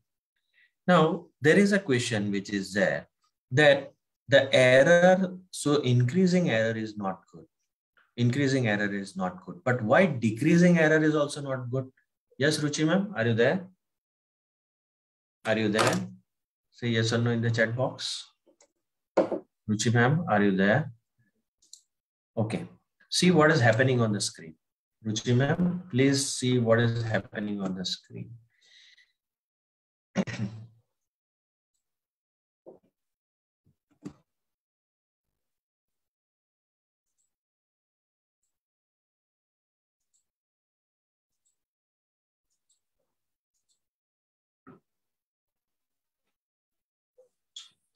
Now, there is a question which is there that the error, so increasing error is not good. Increasing error is not good. But why decreasing error is also not good? Yes, Ruchi ma'am, are you there? Are you there? Say yes or no in the chat box. Ruchi ma'am, are you there? Okay. See what is happening on the screen. Ruchi ma'am, please see what is happening on the screen.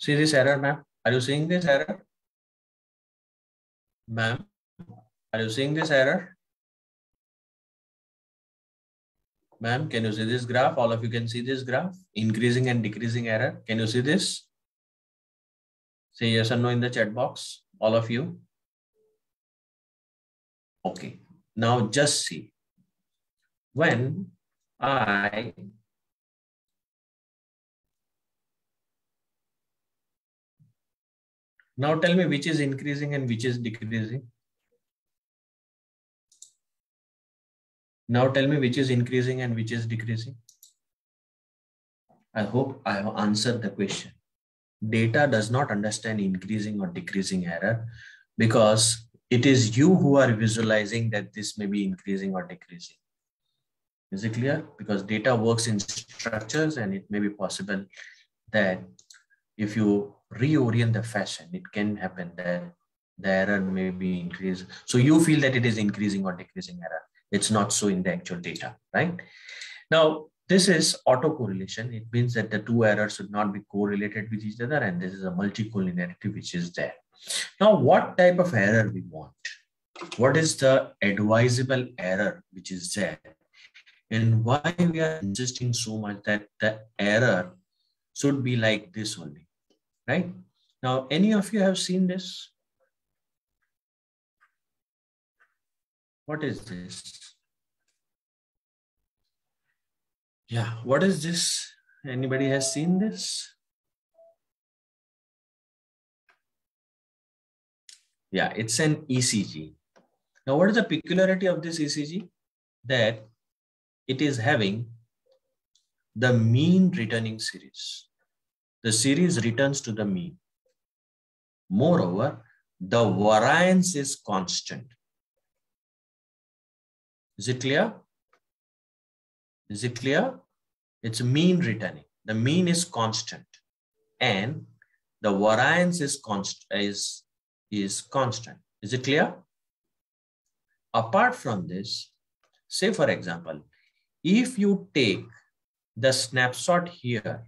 See this error, ma'am? Are you seeing this error? Ma'am, are you seeing this error? Ma'am, can you see this graph? All of you can see this graph? Increasing and decreasing error. Can you see this? Say yes or no in the chat box, all of you. Okay, now just see. When I now tell me which is increasing and which is decreasing. Now tell me which is increasing and which is decreasing. I hope I have answered the question. Data does not understand increasing or decreasing error because it is you who are visualizing that this may be increasing or decreasing. Is it clear? Because data works in structures and it may be possible that if you reorient the fashion, it can happen that the error may be increased. So you feel that it is increasing or decreasing error. It's not so in the actual data, right? Now, this is autocorrelation. It means that the two errors should not be correlated with each other, and this is a multicollinearity which is there. Now, what type of error we want? What is the advisable error which is there? And why we are insisting so much that the error should be like this only, right? Now, any of you have seen this? What is this? Yeah, what is this? Anybody has seen this? Yeah, it's an ECG. Now, what is the peculiarity of this ECG? That it is having the mean returning series. The series returns to the mean. Moreover, the variance is constant. Is it clear? Is it clear? It's mean returning. The mean is constant and the variance is constant. Is it clear? Apart from this, say for example, if you take the snapshot here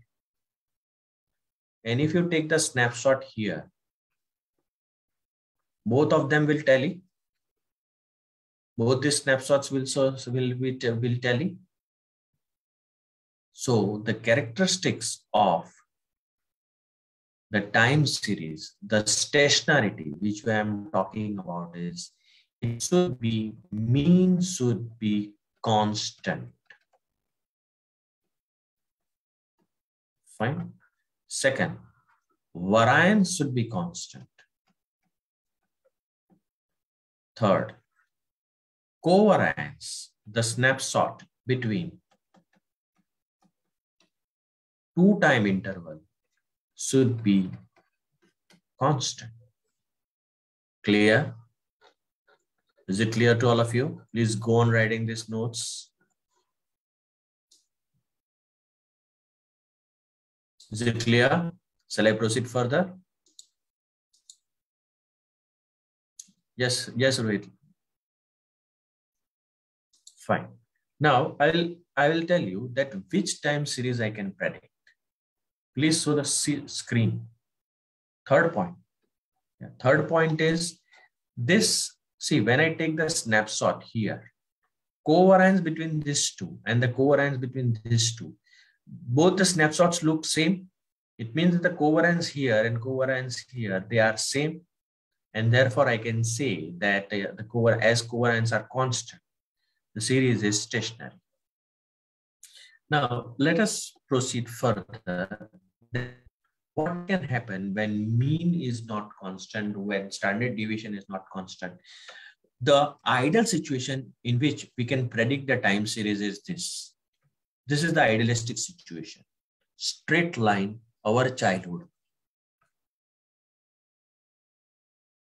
and if you take the snapshot here, both of them will tally. Both these snapshots will tally. So the characteristics of the time series, the stationarity which I am talking about is it should be mean should be constant. Fine. Second, variance should be constant. Third, covariance, the snapshot between two time interval should be constant. Clear? Is it clear to all of you? Please go on writing these notes. Is it clear? Shall I proceed further? Yes, Rohit. Fine. Now I will tell you that which time series I can predict. Please show the screen. Third point. Yeah, third point is this. See, when I take the snapshot here, covariance between these two and the covariance between these two, both the snapshots look same. It means that the covariance here and covariance here, they are same. And therefore, I can say that as covariance are constant, the series is stationary. Now, let us proceed further. What can happen when mean is not constant, when standard deviation is not constant? The ideal situation in which we can predict the time series is this. This is the idealistic situation. Straight line, our childhood.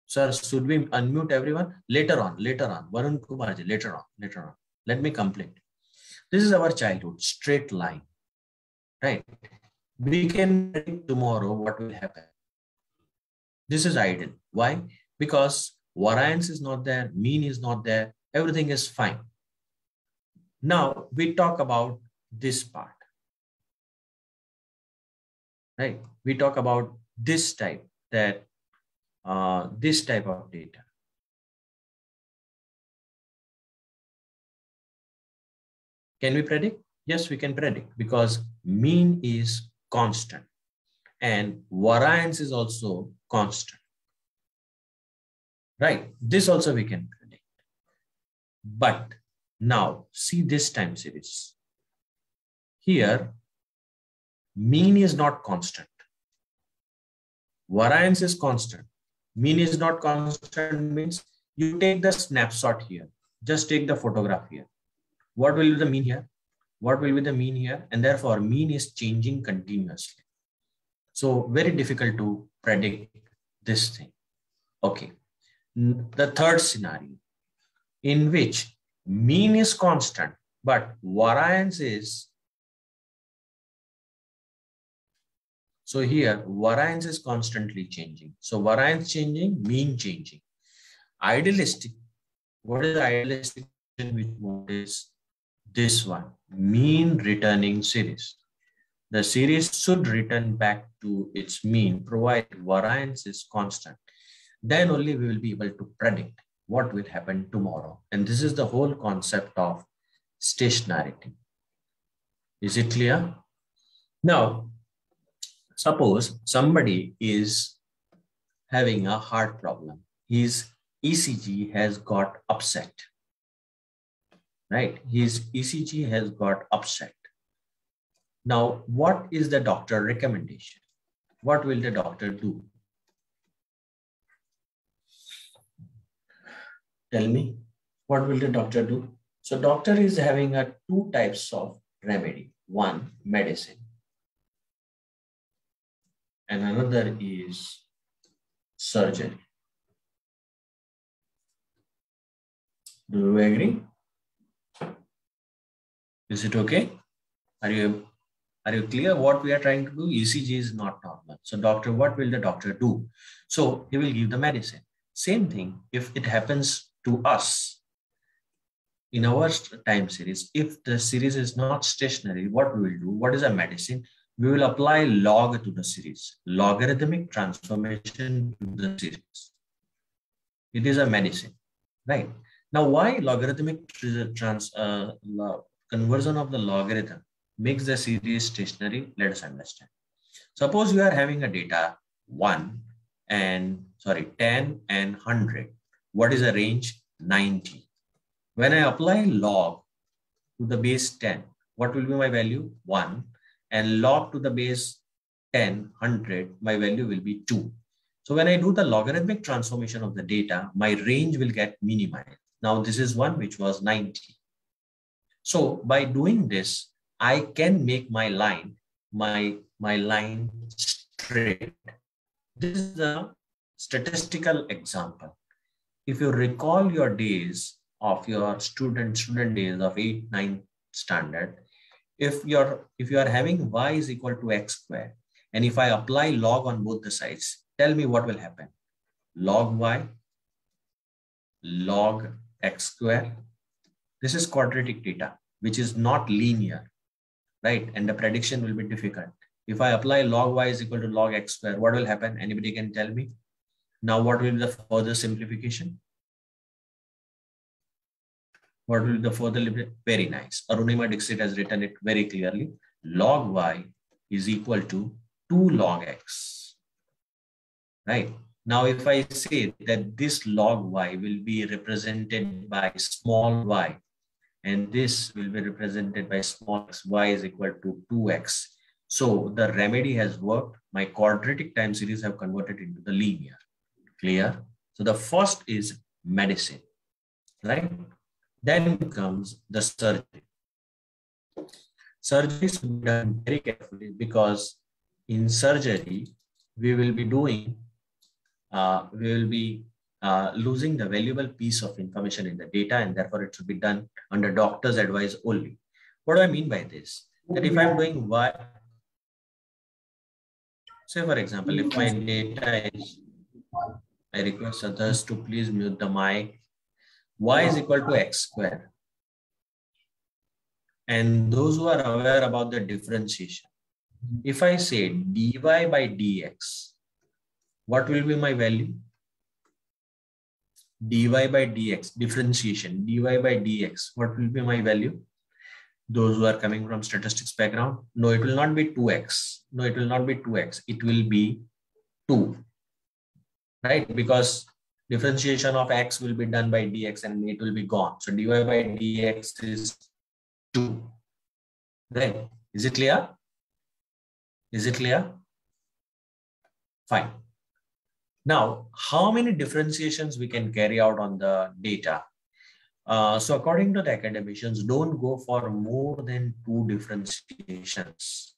Sir, should we unmute everyone? Later on. Varun Kumarji, later on. Let me complete. This is our childhood, straight line, right? We can predict tomorrow what will happen. This is ideal. Why? Because variance is not there, mean is not there, everything is fine. Now we talk about this part, right? We talk about this type, that this type of data. Can we predict? Yes, we can predict because mean is constant and variance is also constant, right? This also we can predict. But now see this time series. Here, mean is not constant. Variance is constant. Mean is not constant means you take the snapshot here. Just take the photograph here. What will be the mean here? What will be the mean here? And therefore, mean is changing continuously. So very difficult to predict this thing. Okay. The third scenario in which mean is constant, but variance is. So here, variance is constantly changing. So variance changing, mean changing. Idealistic. What is idealistic? Which mode is this one? Mean returning series. The series should return back to its mean, provided variance is constant. Then only we will be able to predict what will happen tomorrow. And this is the whole concept of stationarity. Is it clear? Now, suppose somebody is having a heart problem. His ECG has got upset. Right? His ECG has got upset. Now, what is the doctor recommendation? What will the doctor do? Tell me, what will the doctor do? So doctor is having two types of remedy. One, medicine. And another is surgery. Do you agree? Is it okay? Are you clear what we are trying to do? ECG is not normal. So doctor, what will the doctor do? So he will give the medicine. Same thing if it happens to us in our time series. If the series is not stationary, what we will do? What is a medicine? We will apply log to the series. Logarithmic transformation to the series. It is a medicine, right? Now, why logarithmic conversion of the logarithm makes the series stationary? Let us understand. Suppose you are having a data 10 and 100. What is the range? 90. When I apply log to the base 10, what will be my value? 1. And log to the base 10, 100, my value will be 2. So when I do the logarithmic transformation of the data, my range will get minimized. Now this is one which was 90. So by doing this, I can make my line, my line straight. This is the statistical example. If you recall your days of your student days of 8, 9 standard, if you are having y is equal to x square, And if I apply log on both the sides, tell me what will happen. Log y, log x square. This is quadratic data, which is not linear, right? And the prediction will be difficult. If I apply log y is equal to log x square, what will happen? Anybody can tell me? Now, what will be the further simplification? What will be the further limit? Very nice. Arunima Dixit has written it very clearly. Log y is equal to 2 log x, right? Now, if I say that this log y will be represented by small y, and this will be represented by small x, y is equal to 2x. So the remedy has worked. My quadratic time series have converted into the linear. Clear? So the first is medicine, right? Then comes the surgery. Surgery is done very carefully because in surgery, we will be losing the valuable piece of information in the data, and therefore it should be done under doctor's advice only. What do I mean by this? That if I'm doing Y, say for example, if my data is, I request others to please mute the mic. Y is equal to x square. And those who are aware about the differentiation, if I say dy by dx, what will be my value? Dy by dx, differentiation, dy by dx, what will be my value? Those who are coming from statistics background, no, it will not be 2x. No, it will not be 2x. It will be 2, right? Because differentiation of x will be done by dx and it will be gone. So dy by dx is 2, right? Is it clear? Is it clear? Fine. Now, how many differentiations we can carry out on the data? So according to the academicians, don't go for more than 2 differentiations,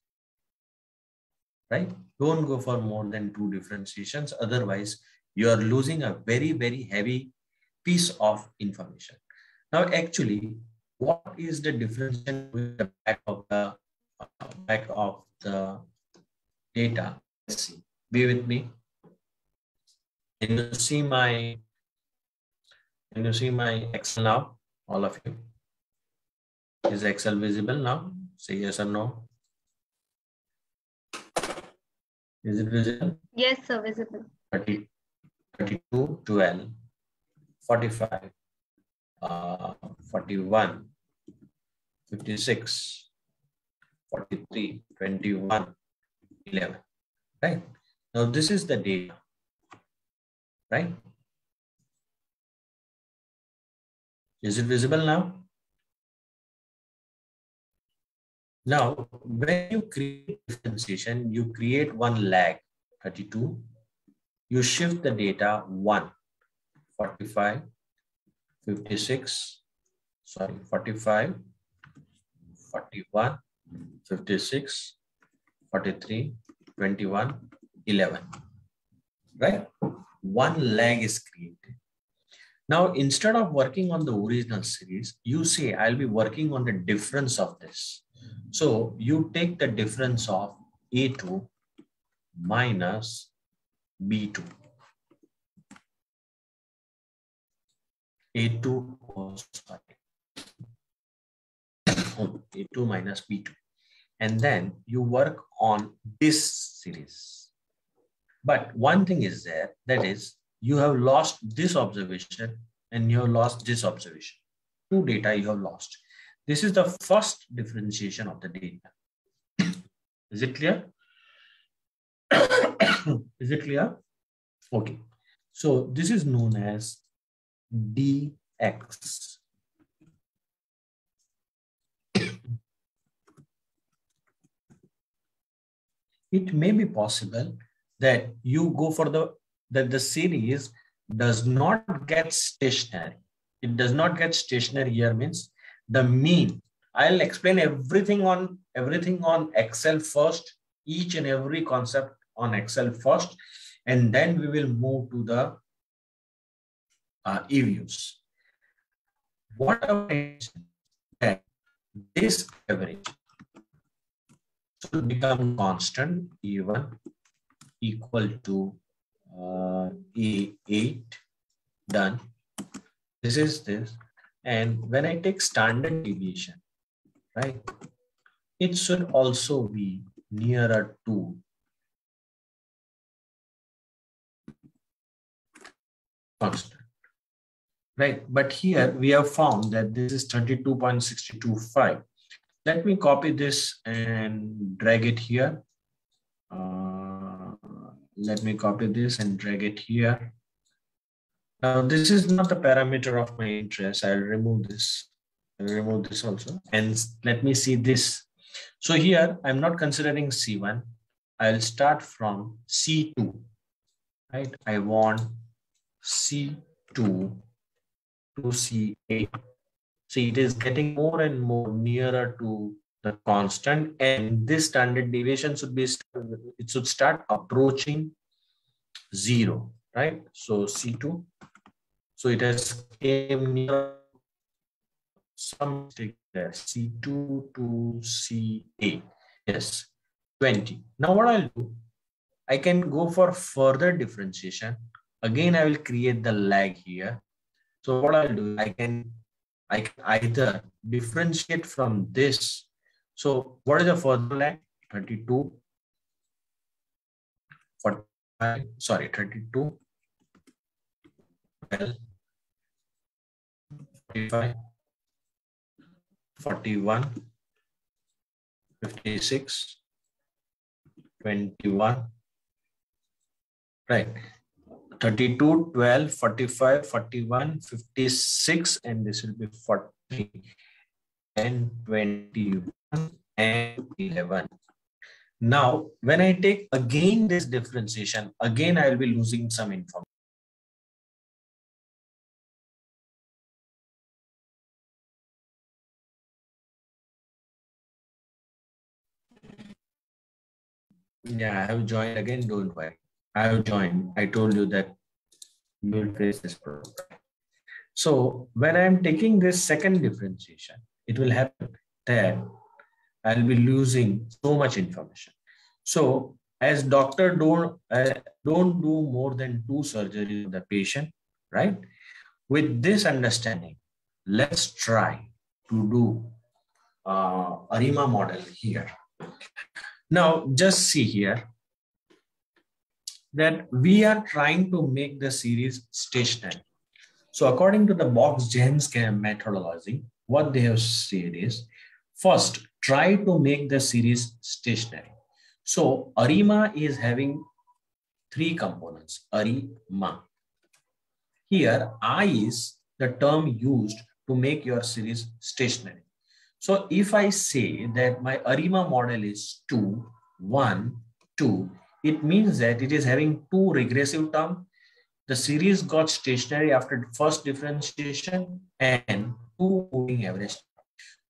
right? Don't go for more than 2 differentiations. Otherwise, you are losing a very, very heavy piece of information. Now, actually, what is the difference with the back of the data? Let's see. Be with me. Can you see my Excel now? All of you. Is Excel visible now? Say yes or no. Is it visible? Yes, sir, visible. 30, 32, 12, 45, 41, 56, 43, 21, 11. Right? Now this is the data. Right? Is it visible now? Now, when you create differentiation, you create one lag, 32. You shift the data 1, 45, 56, sorry, 45, 41, 56, 43, 21, 11. Right? One lag is created. Now, instead of working on the original series, you say, I'll be working on the difference of this. So you take the difference of A2 minus B2. A2, oh, sorry. A2 minus B2. And then you work on this series. But one thing is there, that is, you have lost this observation and you have lost this observation. 2 data you have lost. This is the first differentiation of the data. Is it clear? Is it clear? Okay. So this is known as dx. It may be possible that you go for the series does not get stationary. It does not get stationary here means the mean. I'll explain everything on Excel first, each and every concept on Excel first, and then we will move to the EViews. What I mentioned that this average So it become constant E1 equal to E8. Done. This is this. And when I take standard deviation, right, it should also be nearer to constant, right? But here we have found that this is 32.625. Let me copy this and drag it here. Let me copy this and drag it here. Now, this is not the parameter of my interest. I'll remove this. I'll remove this also. And let me see this. So here, I'm not considering C1. I'll start from C2, right? I want C2 to C8. So it is getting more and more nearer to the constant, and this standard deviation should be, it should start approaching 0, right? So C2. So it has came near some mistake there. C2 to C8. Yes, 20. Now what I'll do, I can go for further differentiation. Again, I will create the lag here. So what I'll do, I can either differentiate from this. So what is the further lag? 32, 45, sorry, 32, 12, 45, 41, 56, 21, right? 32, 12, 45, 41, 56, and this will be 40, and 21, and 11. Now, when I take again this differentiation, again I will be losing some information. Yeah, I have joined again, don't worry. I have joined. I told you that you will face this problem. So when I'm taking this second differentiation, it will happen that I'll be losing so much information. So as doctor don't do more than 2 surgeries on the patient, right? With this understanding, let's try to do ARIMA model here. Now just see here that we are trying to make the series stationary. So according to the Box-Jahns methodology, what they have said is, first, try to make the series stationary. So ARIMA is having 3 components, ARIMA. Here, I is the term used to make your series stationary. So if I say that my ARIMA model is 2, 1, 2, it means that it is having 2 regressive terms. The series got stationary after the first differentiation and 2 moving average.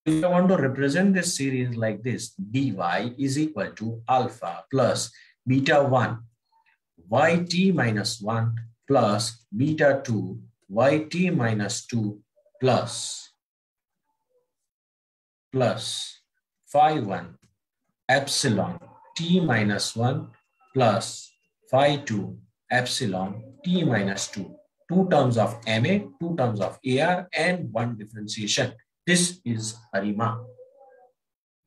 If I want to represent this series like this, dy is equal to alpha plus beta 1 yt minus 1 plus beta 2 yt minus 2 plus phi 1 epsilon t minus 1 plus phi 2 epsilon t minus 2. 2 terms of MA, 2 terms of AR, and 1 differentiation. This is ARIMA.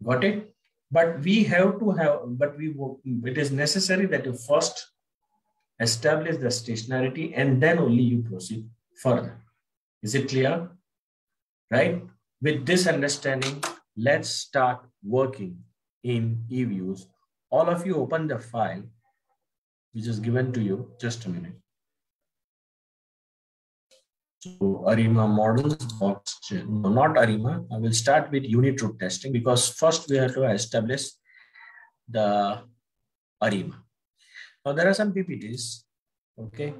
Got it? But we have to have, it is necessary that you first establish the stationarity and then only you proceed further. Is it clear? Right? With this understanding, let's start working in EViews. All of you open the file which is given to you. Just a minute. So ARIMA models box, no, not ARIMA. I will start with unit root testing because first we have to establish the ARIMA. Now there are some PPTs. Okay,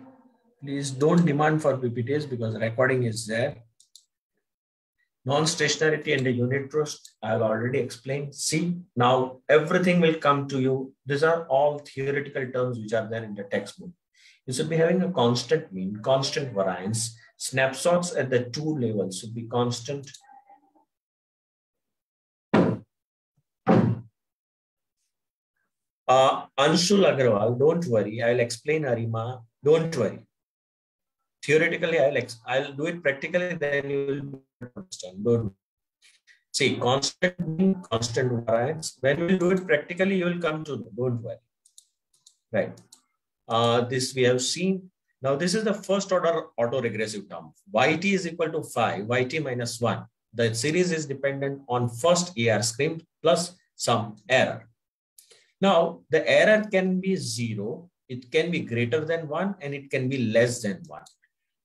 please don't demand for PPTs because recording is there. Non-stationarity and the unit trust, I have already explained. See, now everything will come to you. These are all theoretical terms which are there in the textbook. You should be having a constant mean, constant variance. Snapshots at the 2 levels should be constant. Anshul Agarwal, don't worry. I'll explain ARIMA. Don't worry. Theoretically, I'll do it practically, then you will understand. Don't worry. See, constant variance. When you do it practically, you will come to know. Don't worry. Right. This we have seen. Now, this is the first order autoregressive term. Yt is equal to 5, yt minus 1. The series is dependent on first AR screen plus some error. Now, the error can be 0, it can be greater than 1, and it can be less than 1.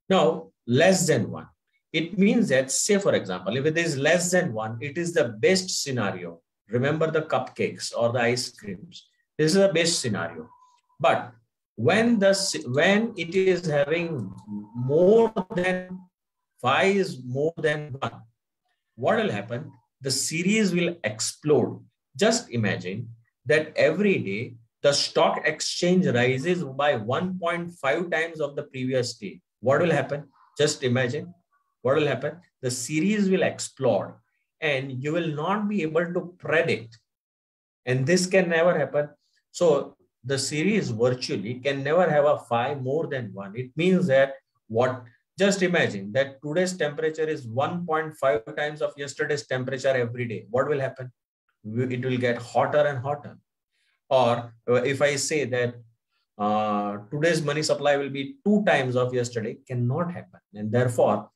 Now, less than 1. It means that, say, for example, if it is less than 1, it is the best scenario. Remember the cupcakes or the ice creams. This is the best scenario. But when it is having more than 5 is more than 1, what will happen? The series will explode. Just imagine that every day the stock exchange rises by 1.5 times of the previous day. What will happen? Just imagine what will happen. The series will explode and you will not be able to predict. And this can never happen. So the series virtually can never have a 5 more than 1. It means that just imagine that today's temperature is 1.5 times of yesterday's temperature every day. What will happen? It will get hotter and hotter. Or if I say that today's money supply will be 2 times of yesterday, cannot happen. And therefore,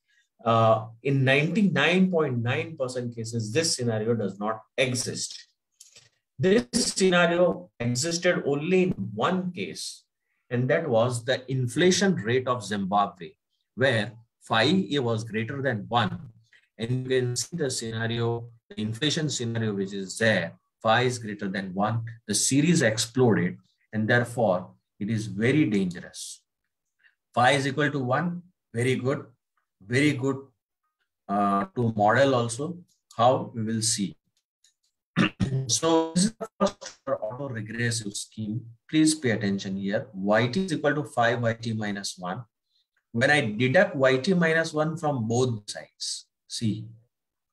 in 99.9% cases, this scenario does not exist. This scenario existed only in one case, and that was the inflation rate of Zimbabwe, where phi was greater than 1. And you can see the scenario, the inflation scenario which is there, phi is greater than 1. The series exploded, and therefore it is very dangerous. Phi is equal to 1, very good, very good to model also. How we will see. So this is the first auto-regressive scheme. Please pay attention here. Yt is equal to 5 yt minus 1. When I deduct yt minus 1 from both sides, see,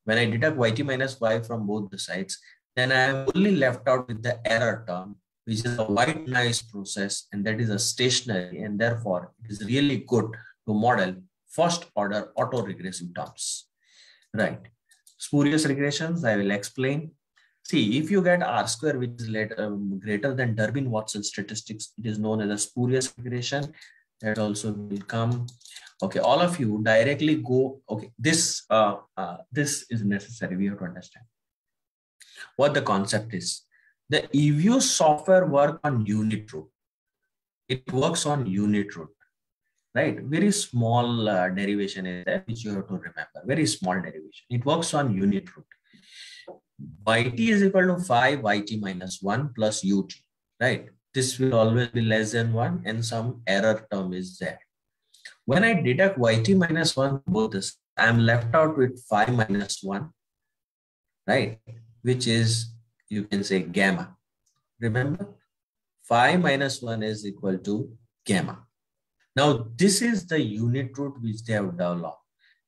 when I deduct yt minus 5 from both the sides, then I am only left out with the error term, which is a white noise process, and that is a stationary, and therefore it is really good to model first order auto-regressive terms. Right. Spurious regressions, I will explain. See, if you get R square, which is greater than Durbin-Watson statistics, it is known as a spurious regression. That also will come. Okay, all of you directly go. Okay, this is necessary. We have to understand what the concept is. The EViews software work on unit root. It works on unit root, right? Very small derivation is there, which you have to remember. Very small derivation. It works on unit root. Yt is equal to 5 yt minus 1 plus ut, right? This will always be less than 1 and some error term is there. When I deduct yt minus 1, both this, I am left out with 5 minus 1, right? Which is, you can say gamma. Remember, 5 minus 1 is equal to gamma. Now, this is the unit root which they have developed.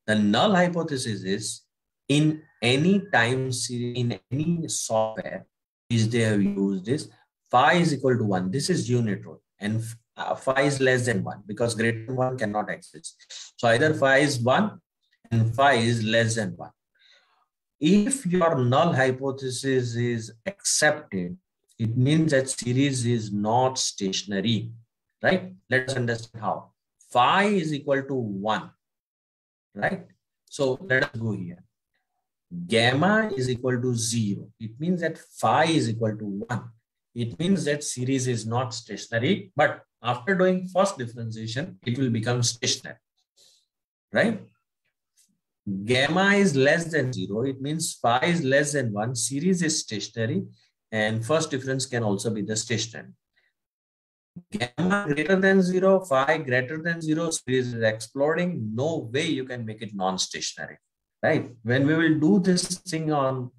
The null hypothesis is in any time series, in any software which they have used is phi is equal to 1. This is unit root, and phi is less than 1 because greater than 1 cannot exist. So either phi is 1 and phi is less than 1. If your null hypothesis is accepted, it means that series is not stationary, right? Let's understand how. Phi is equal to 1, right? So let us go here. Gamma is equal to 0. It means that phi is equal to 1. It means that series is not stationary, but after doing first differentiation, it will become stationary, right? Gamma is less than 0. It means phi is less than 1. Series is stationary, and first difference can also be the stationary. Gamma greater than 0, phi greater than 0, series is exploding. No way you can make it non-stationary. Right? When we will do this thing on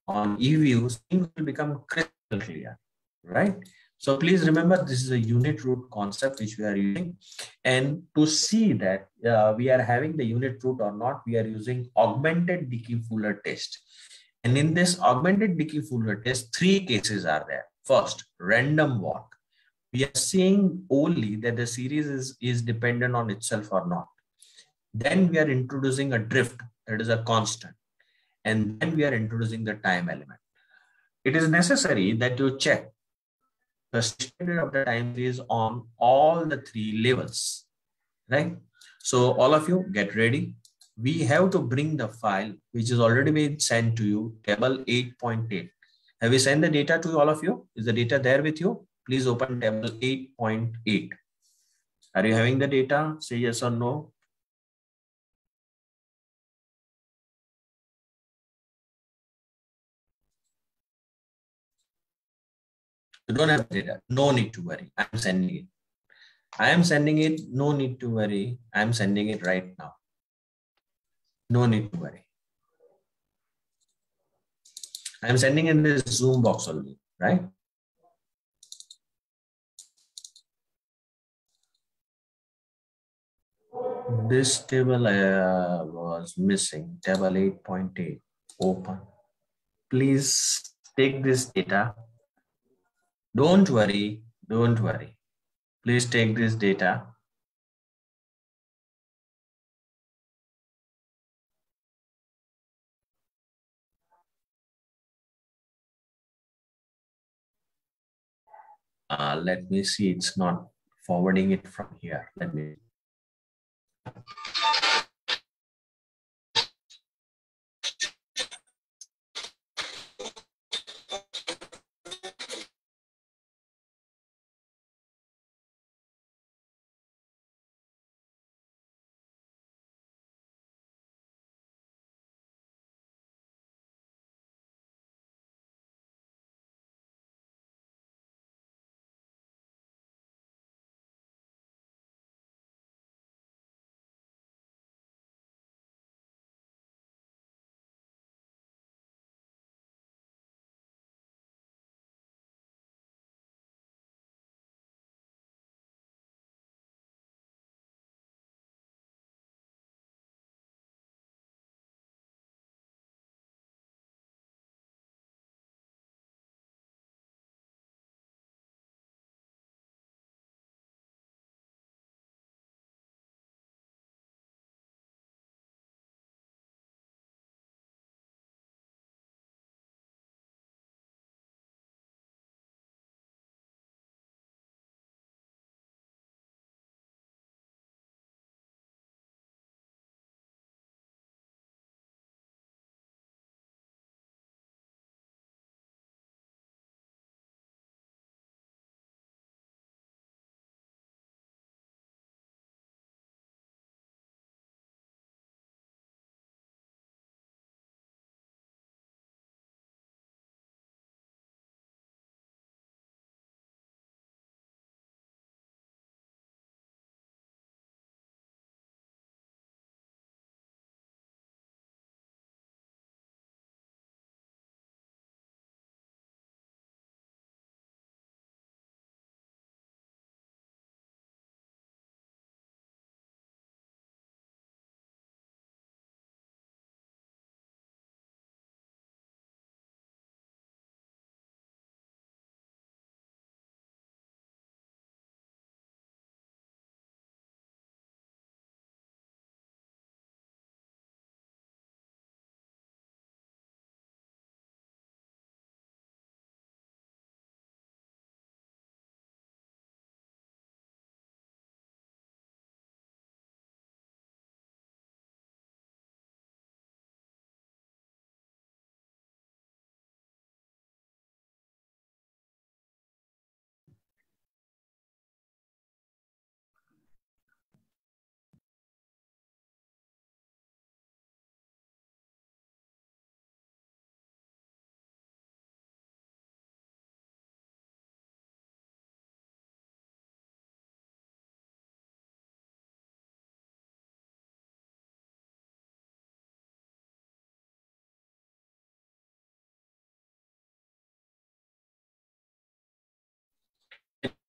EViews, things will become crystal clear, right? So please remember, this is a unit root concept which we are using. And to see that we are having the unit root or not, we are using augmented Dickey-Fuller test. And in this augmented Dickey-Fuller test, 3 cases are there. First, random walk. We are seeing only that the series is dependent on itself or not. Then we are introducing a drift, that is a constant. And then we are introducing the time element. It is necessary that you check the standard of the time series on all the three levels, right? So all of you get ready. We have to bring the file which is already been sent to you, table 8.8. Have we sent the data to all of you? Is the data there with you? Please open table 8.8. Are you having the data? Say yes or no. You don't have data. No need to worry. I'm sending it. I am sending it. No need to worry. I'm sending it right now. No need to worry. I'm sending in this Zoom box only, right? This table was missing. Table 8.8. Open. Please take this data. Don't worry. Don't worry. Please take this data. Let me see. It's not forwarding it from here. Let me.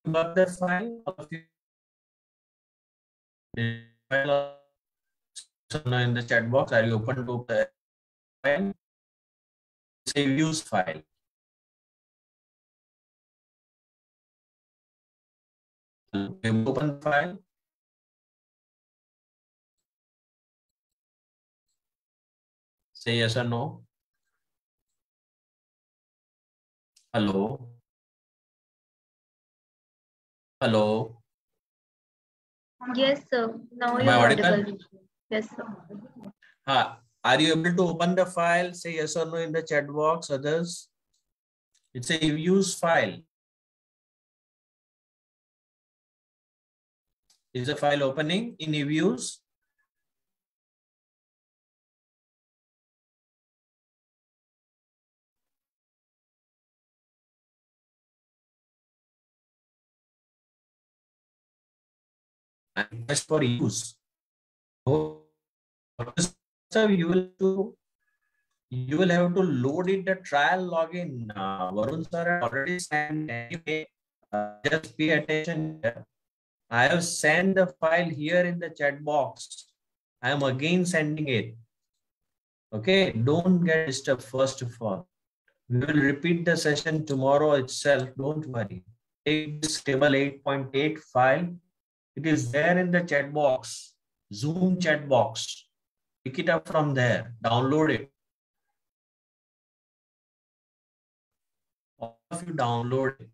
About the file of you in the chat box. Are you open to the file? It's a views file. Open the file. Say yes or no. Hello. Hello. Yes, sir. Now Am you're I audible. audible? Yes, sir. Are you able to open the file? Say yes or no in the chat box, others. It's a EViews file. Is the file opening in EViews? And just for use. So you will have to load it the trial login. Varun sir already sent anyway. Just pay attention here. I have sent the file here in the chat box. I am again sending it. Okay, don't get disturbed first of all. We will repeat the session tomorrow itself. Don't worry. Take this table 8.8 file. It is there in the chat box, Zoom chat box. Pick it up from there. Download it. All of you download it.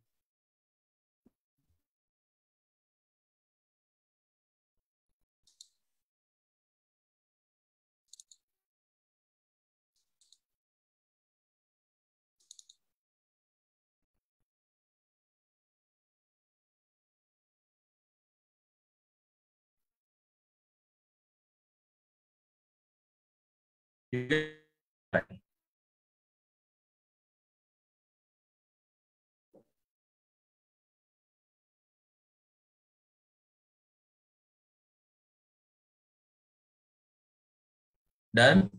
Done?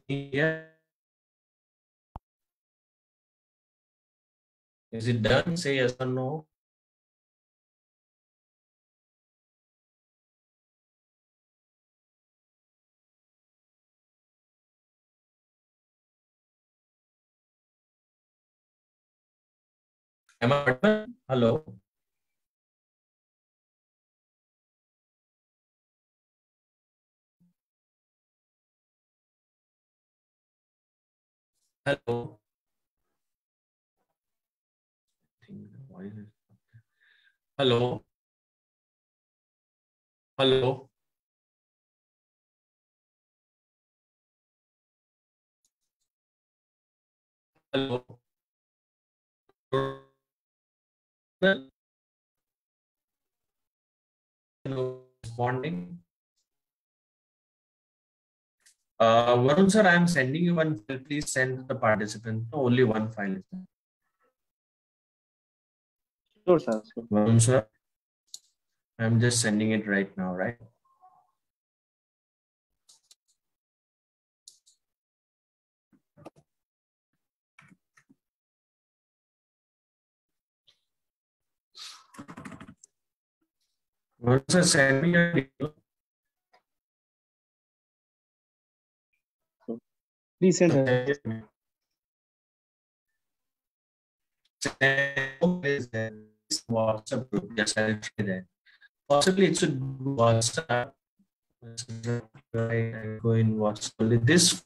Here. Is it done? Say yes or no. Am I audible? Hello. Hello. Hello. Hello. Hello. Hello. Responding. Varun sir, I am sending you one file. Please send the participant. Only one file. Sure, sir. Sure. Varun sir, I am just sending it right now, right? Varun sir, send me a video. Please send. WhatsApp group. Yes, I'll try that. Possibly it should be WhatsApp. I go in WhatsApp. Only this.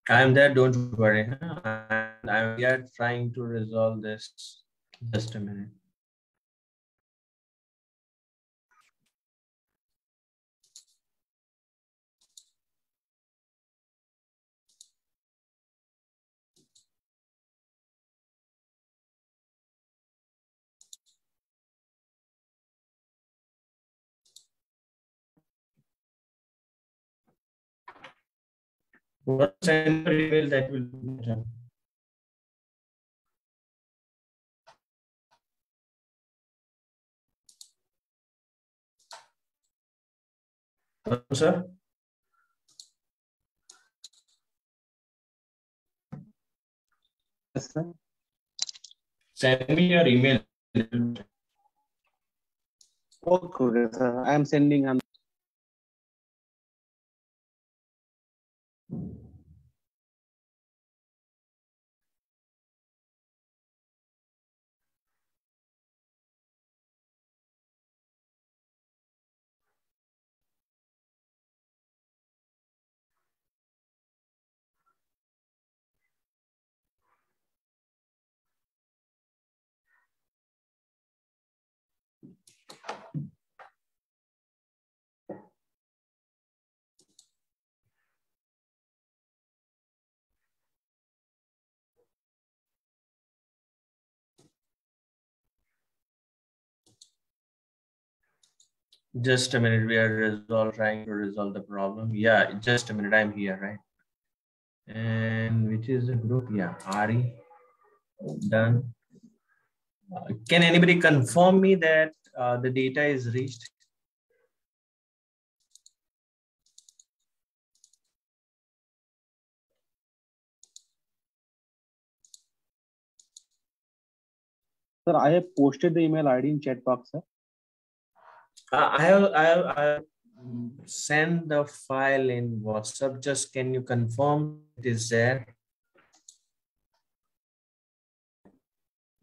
I'm there, don't worry. We are trying to resolve this. Just a minute. What's an email that will be better? Hello, sir. Yes, sir. Send me your email. Okay, sir. I am sending on. Just a minute. We are trying to resolve the problem. Yeah, just a minute. I'm here, right? And which is the group? Yeah, Ari. Done. Can anybody confirm me that the data is reached? Sir, I have posted the email ID in chat box, sir. I have sent the file in WhatsApp. Just can you confirm it is there?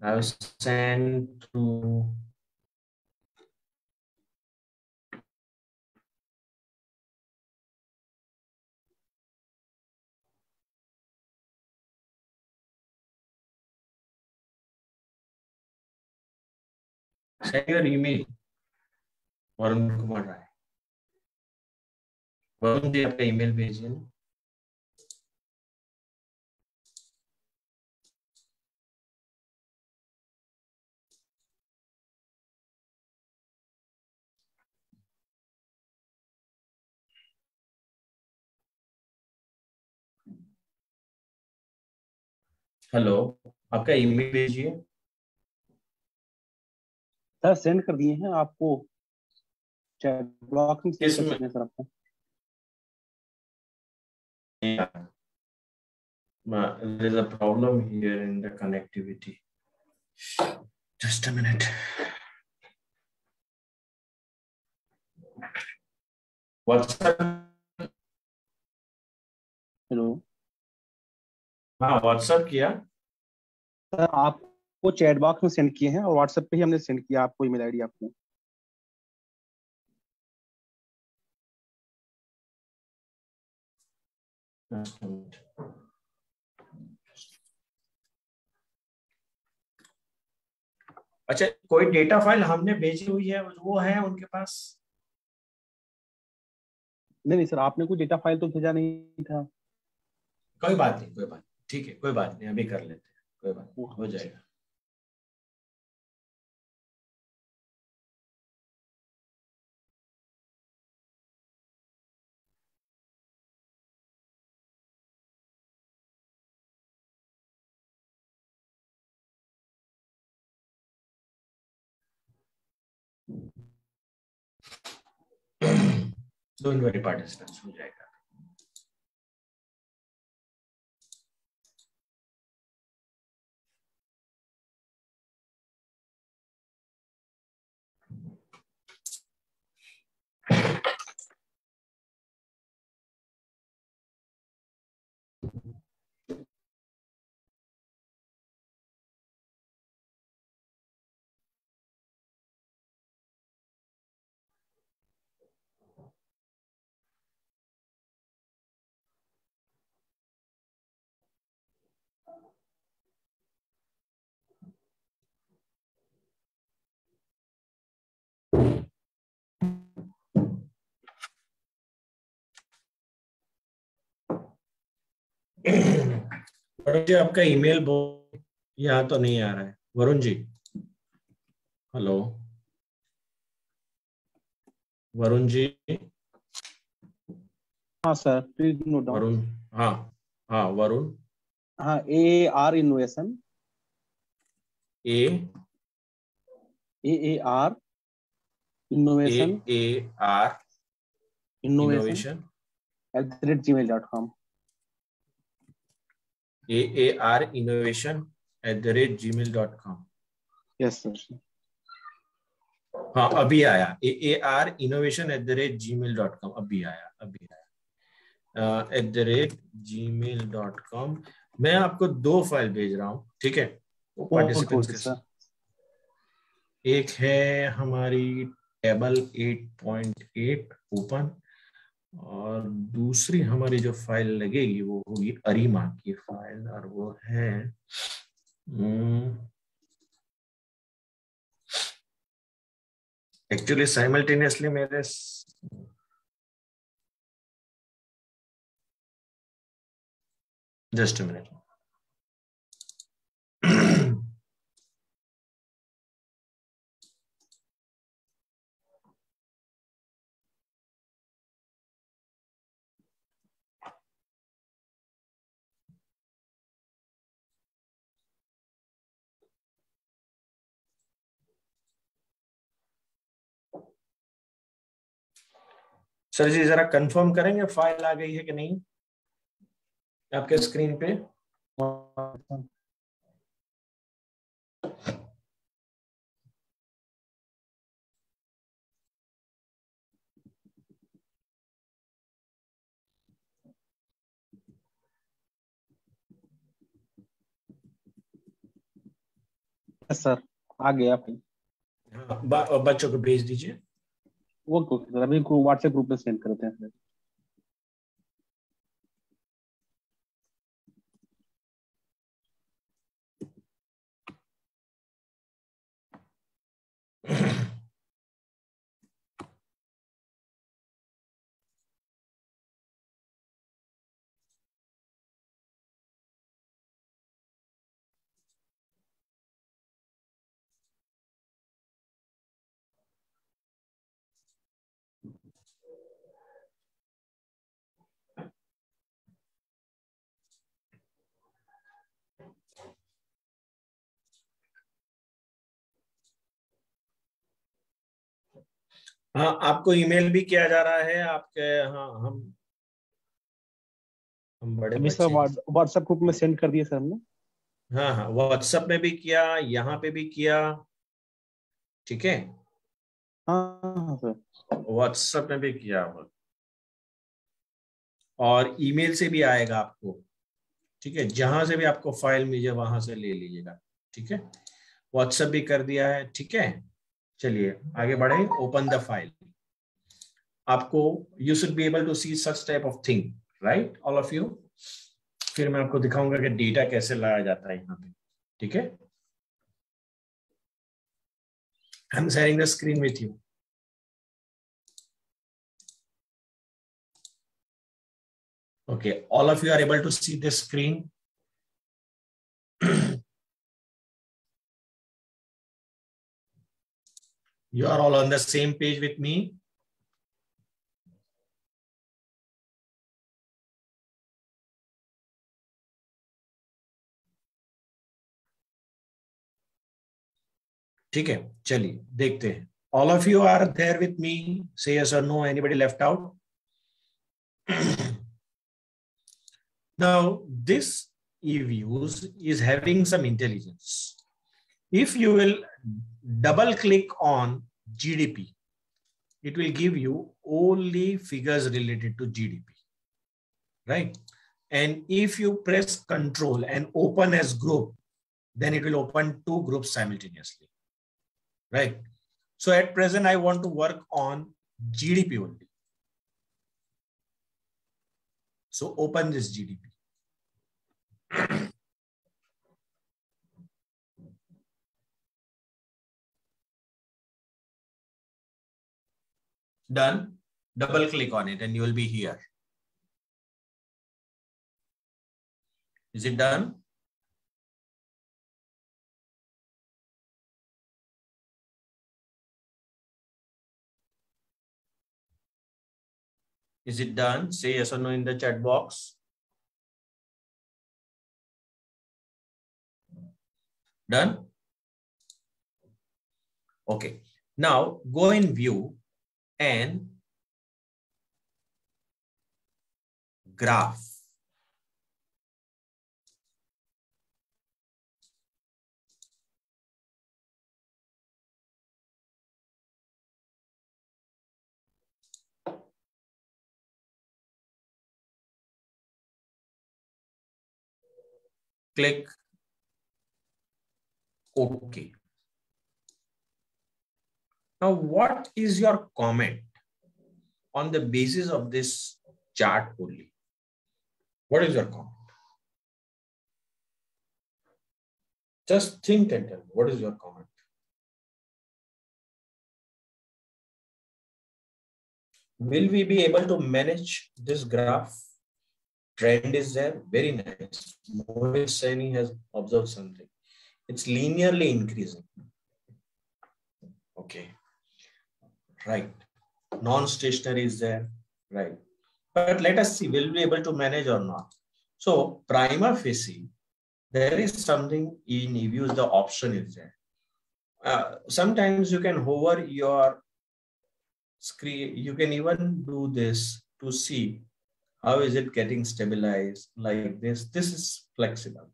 I was sent to. Send your email. Varun Kumar Rai. Varun ji आपका email भेजिए ना. Hello, आपका email भेजिए. Sir send कर दिए हैं आपको. Chat box में सेंड कर किसमें? सकते हैं सर आपको. There is a problem here in the connectivity. Just a minute. WhatsApp. Hello हाँ, WhatsApp किया. सर, आपको चैट बॉक्स में सेंड किए हैं और व्हाट्सएप पे ही हमने सेंड किया आपको ईमेल आईडी आपको. Just a minute. अच्छा, कोई डेटा फाइल हमने भेजी हुई है वो है उनके पास? नहीं सर, आपने कोई डेटा फाइल तो भेजा नहीं था. कोई बात नहीं, कोई बात नहीं. ठीक है, कोई बात नहीं, अभी कर लेते हैं. कोई बात नहीं, हो जाएगा. Don't worry, participants, हो जाएगा. वरुण जी आपका ईमेल यहाँ तो नहीं आ रहा है। वरुण जी, हेलो वरुण जी। हाँ sir, please note down. Varun, हाँ हाँ वरुण। हाँ, AAR इनोवेशन, ए AAR innovation, AAR innovation innovation @gmail.com। AAR innovation@gmail.com। Yes sir. हाँ अभी आया, AAR innovation@gmail.com। अभी आया, अभी आया, @gmail.com। मैं आपको 2 फाइल भेज रहा हूँ, ठीक है, वो ओके पार्टिसिपेंट्स ओके के सर। साथ। एक है हमारी टेबल 8.8 ओपन, और दूसरी हमारी जो फाइल लगेगी वो होगी अरीमा की फाइल, और वो है एक्चुअली साइमल्टेनियसली मेरे जस्ट अ मिनट। सर जी जरा कंफर्म करेंगे फाइल आ गई है कि नहीं आपके स्क्रीन पे? सर आ गया फिर। हाँ, बच्चों को भेज दीजिए। ओके ओके सर, अभी व्हाट्सएप ग्रुप में सेंड करते हैं सर। हाँ आपको ईमेल भी किया जा रहा है आपके, हाँ हम बड़े अभी सर बच्चे हैं। व्हाट्सएप ग्रुप में सेंड कर दिया सर हमने। हाँ हाँ व्हाट्सएप में भी किया, यहाँ पे भी किया, ठीक है, हाँ सर। व्हाट्सएप में भी किया हुआ, और ईमेल से भी आएगा आपको, ठीक है, जहां से भी आपको फाइल मिले वहां से ले लीजिएगा, ठीक है, व्हाट्सएप भी कर दिया है, ठीक है। चलिए आगे बढ़े, ओपन द फाइल। आपको you should be able to see such type of thing, right all of you. फिर मैं आपको दिखाऊंगा कि डेटा कैसे लाया जाता है यहाँ पे, ठीक है। I am sharing the screen with you. Okay, all of you are able to see the screen. You are all on the same page with me. ठीक है, चलिए देखते हैं। All of you are there with me. Say yes or no. Anybody left out? Now, this EViews is having some intelligence. If you will double click on GDP, it will give you only figures related to GDP, right? And if you press Control and open as group, then it will open 2 groups simultaneously, right? So at present, I want to work on GDP only. So open this GDP. Done. Double click on it and you will be here. Is it done? Is it done? Say yes or no in the chat box. Done? Okay. Now go in view and graph. Click OK. Now, what is your comment on the basis of this chart only? What is your comment? Just think and tell me, what is your comment? Will we be able to manage this graph? Trend is there, very nice. Mohit Saini has observed something. It's linearly increasing. Okay, right. Non-stationary is there, right. But let us see, will we be able to manage or not? So prima facie, there is something in EViews, the option is there. Sometimes you can hover your screen, you can even do this to see how is it getting stabilized like this. This is flexible.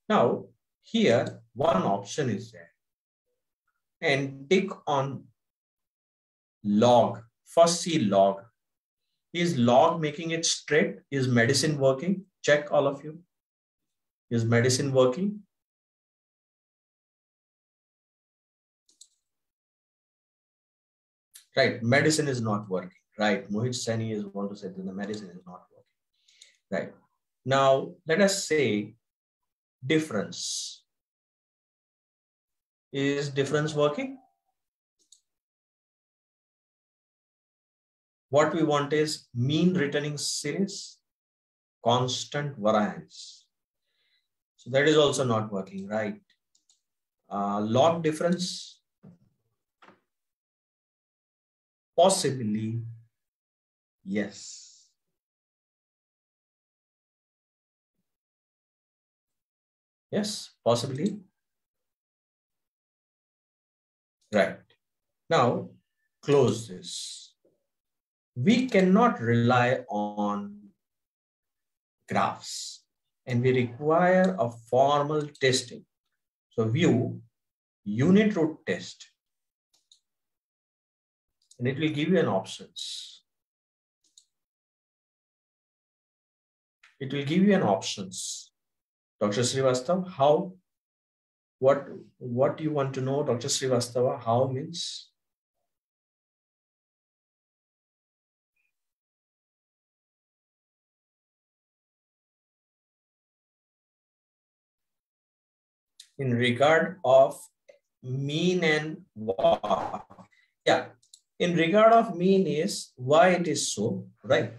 Now, here, one option is there. And tick on log. First see log. Is log making it straight? Is medicine working? Check all of you. Is medicine working? Right, medicine is not working. Right, Mohit Saini is want to say that the medicine is not working. Right. Now, let us say difference. Is difference working? What we want is mean returning series, constant variance. So that is also not working, right? Log difference, possibly, yes. Yes, possibly. Right. Now, close this. We cannot rely on graphs and we require a formal testing. So view unit root test and it will give you an options. It will give you an options. Dr. Srivastav, how, what you want to know, Dr. Srivastava, how means? In regard of mean and why. Yeah, in regard of mean is why it is so, right?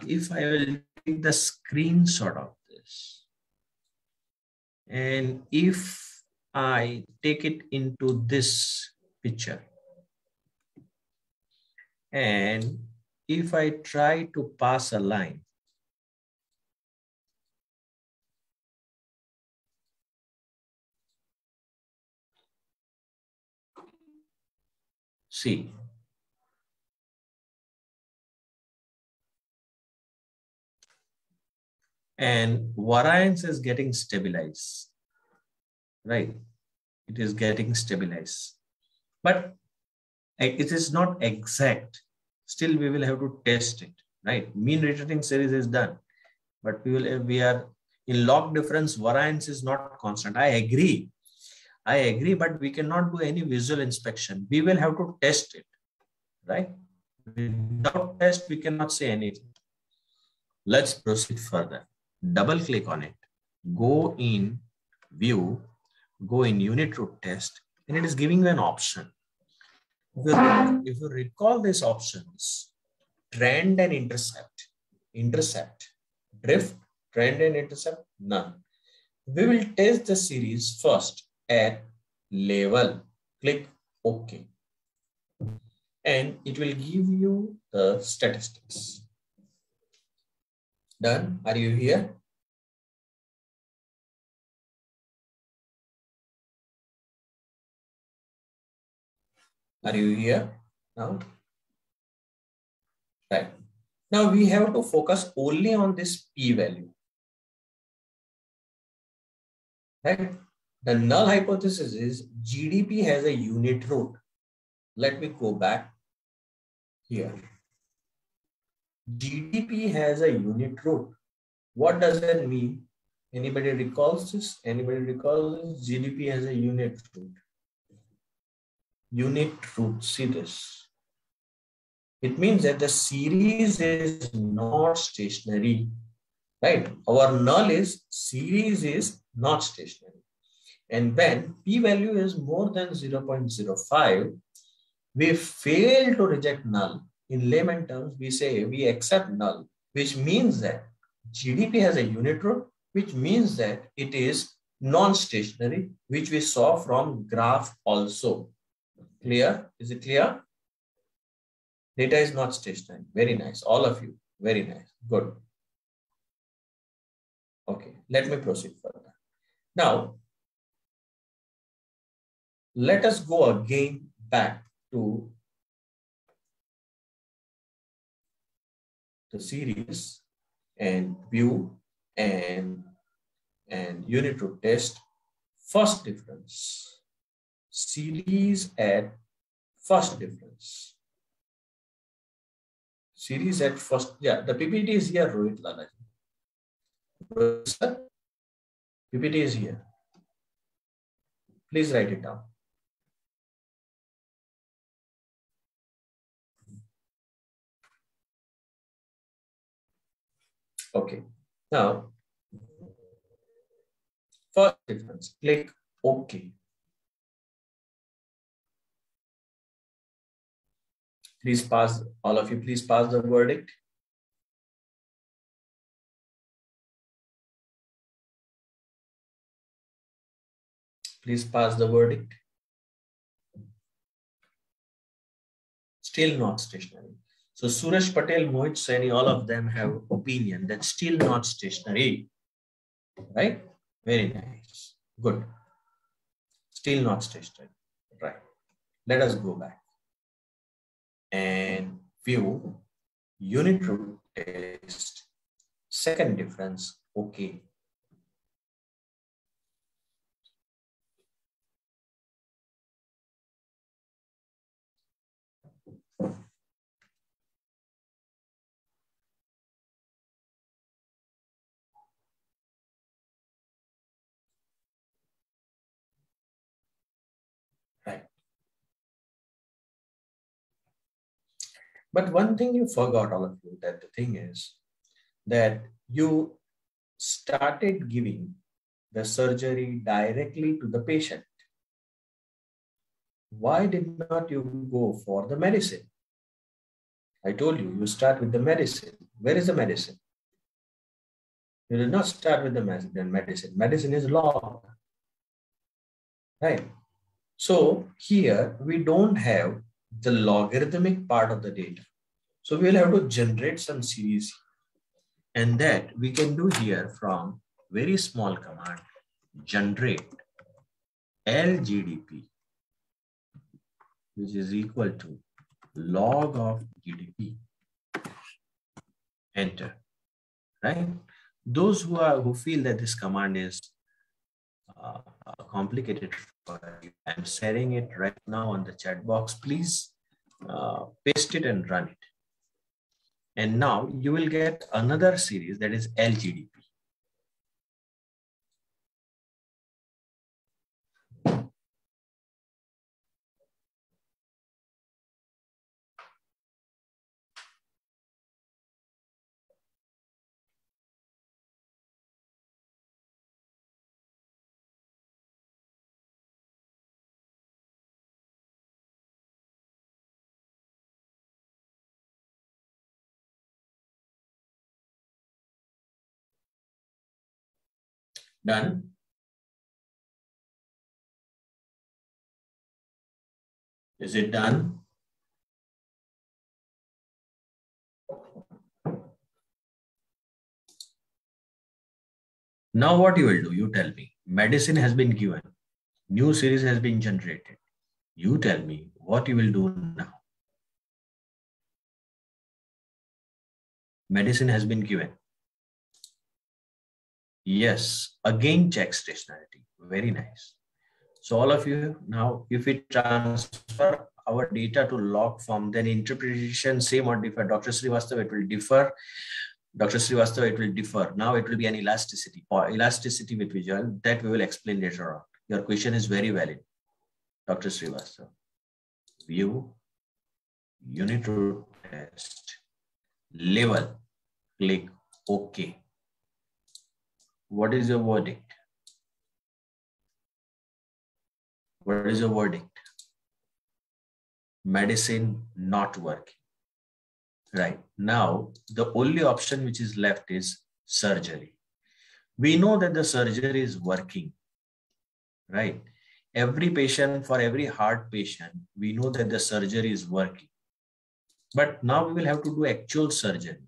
If I will take the screenshot of this, and if I take it into this picture, and if I try to pass a line, see, and variance is getting stabilized, right? It is getting stabilized, but it is not exact. Still, we will have to test it, right? Mean returning series is done, but we are in log difference. Variance is not constant. I agree, but we cannot do any visual inspection. We will have to test it, right? Without test, we cannot say anything. Let's proceed further. Double click on it. Go in view, go in unit root test, and it is giving you an option. If you recall these options, trend and intercept, drift, trend and intercept, none. We will test the series first at level. Click OK. And it will give you the statistics. Done? Are you here? Are you here now? Right. Now we have to focus only on this p-value. Right? The null hypothesis is GDP has a unit root. Let me go back here. GDP has a unit root. What does that mean? Anybody recalls this? Anybody recalls this? GDP has a unit root. Unit root, see this. It means that the series is not stationary, right? Our null is series is not stationary. And when p-value is more than 0.05, we fail to reject null. In layman terms, we say we accept null, which means that GDP has a unit root, which means that it is non-stationary, which we saw from graph also. Clear? Is it clear? Data is not stationary. Very nice. All of you. Very nice. Good. Okay. Let me proceed further. Now, let us go again back to the series and view and unit root test. First difference. Series at first difference. Series at first. Yeah, the PPT is here, Rohit Lalaji. Sir, PPT is here. Please write it down. Okay. Now, first difference. Click OK. Please pass, all of you, please pass the verdict. Please pass the verdict. Still not stationary. So Suresh Patel, Mohit Saini, all of them have opinion that still not stationary. Right? Very nice. Good. Still not stationary. Right. Let us go back and view unit root test. Second difference. Okay. Right. But one thing you forgot, all of you, that the thing is that you started giving the surgery directly to the patient. Why did not you go for the medicine? I told you, you start with the medicine. Where is the medicine? You did not start with the medicine. Medicine is log. Right? So here we don't have the logarithmic part of the data. So we'll have to generate some series. And that we can do here from very small command, generate LGDP, which is equal to log of GDP. Enter. Right? Those who feel that this command is complicated for you, I'm sharing it right now on the chat box. Please paste it and run it. And now you will get another series that is LGDP. Done. Is it done? Now what you will do, you tell me. Medicine has been given. New series has been generated. You tell me what you will do now. Medicine has been given. Yes, again check stationarity. Very nice. So all of you, now if we transfer our data to log form, then interpretation same or differ. Dr. Srivastava, it will differ. Dr. Srivastava, it will differ. Now it will be an elasticity or elasticity with visual that we will explain later on. Your question is very valid, Dr. Srivastava. View, unit root test, label, click OK. What is your verdict? What is your verdict? Medicine not working. Right. Now, the only option which is left is surgery. We know that the surgery is working. Right. Every patient, for every heart patient, we know that the surgery is working. But now we will have to do actual surgery.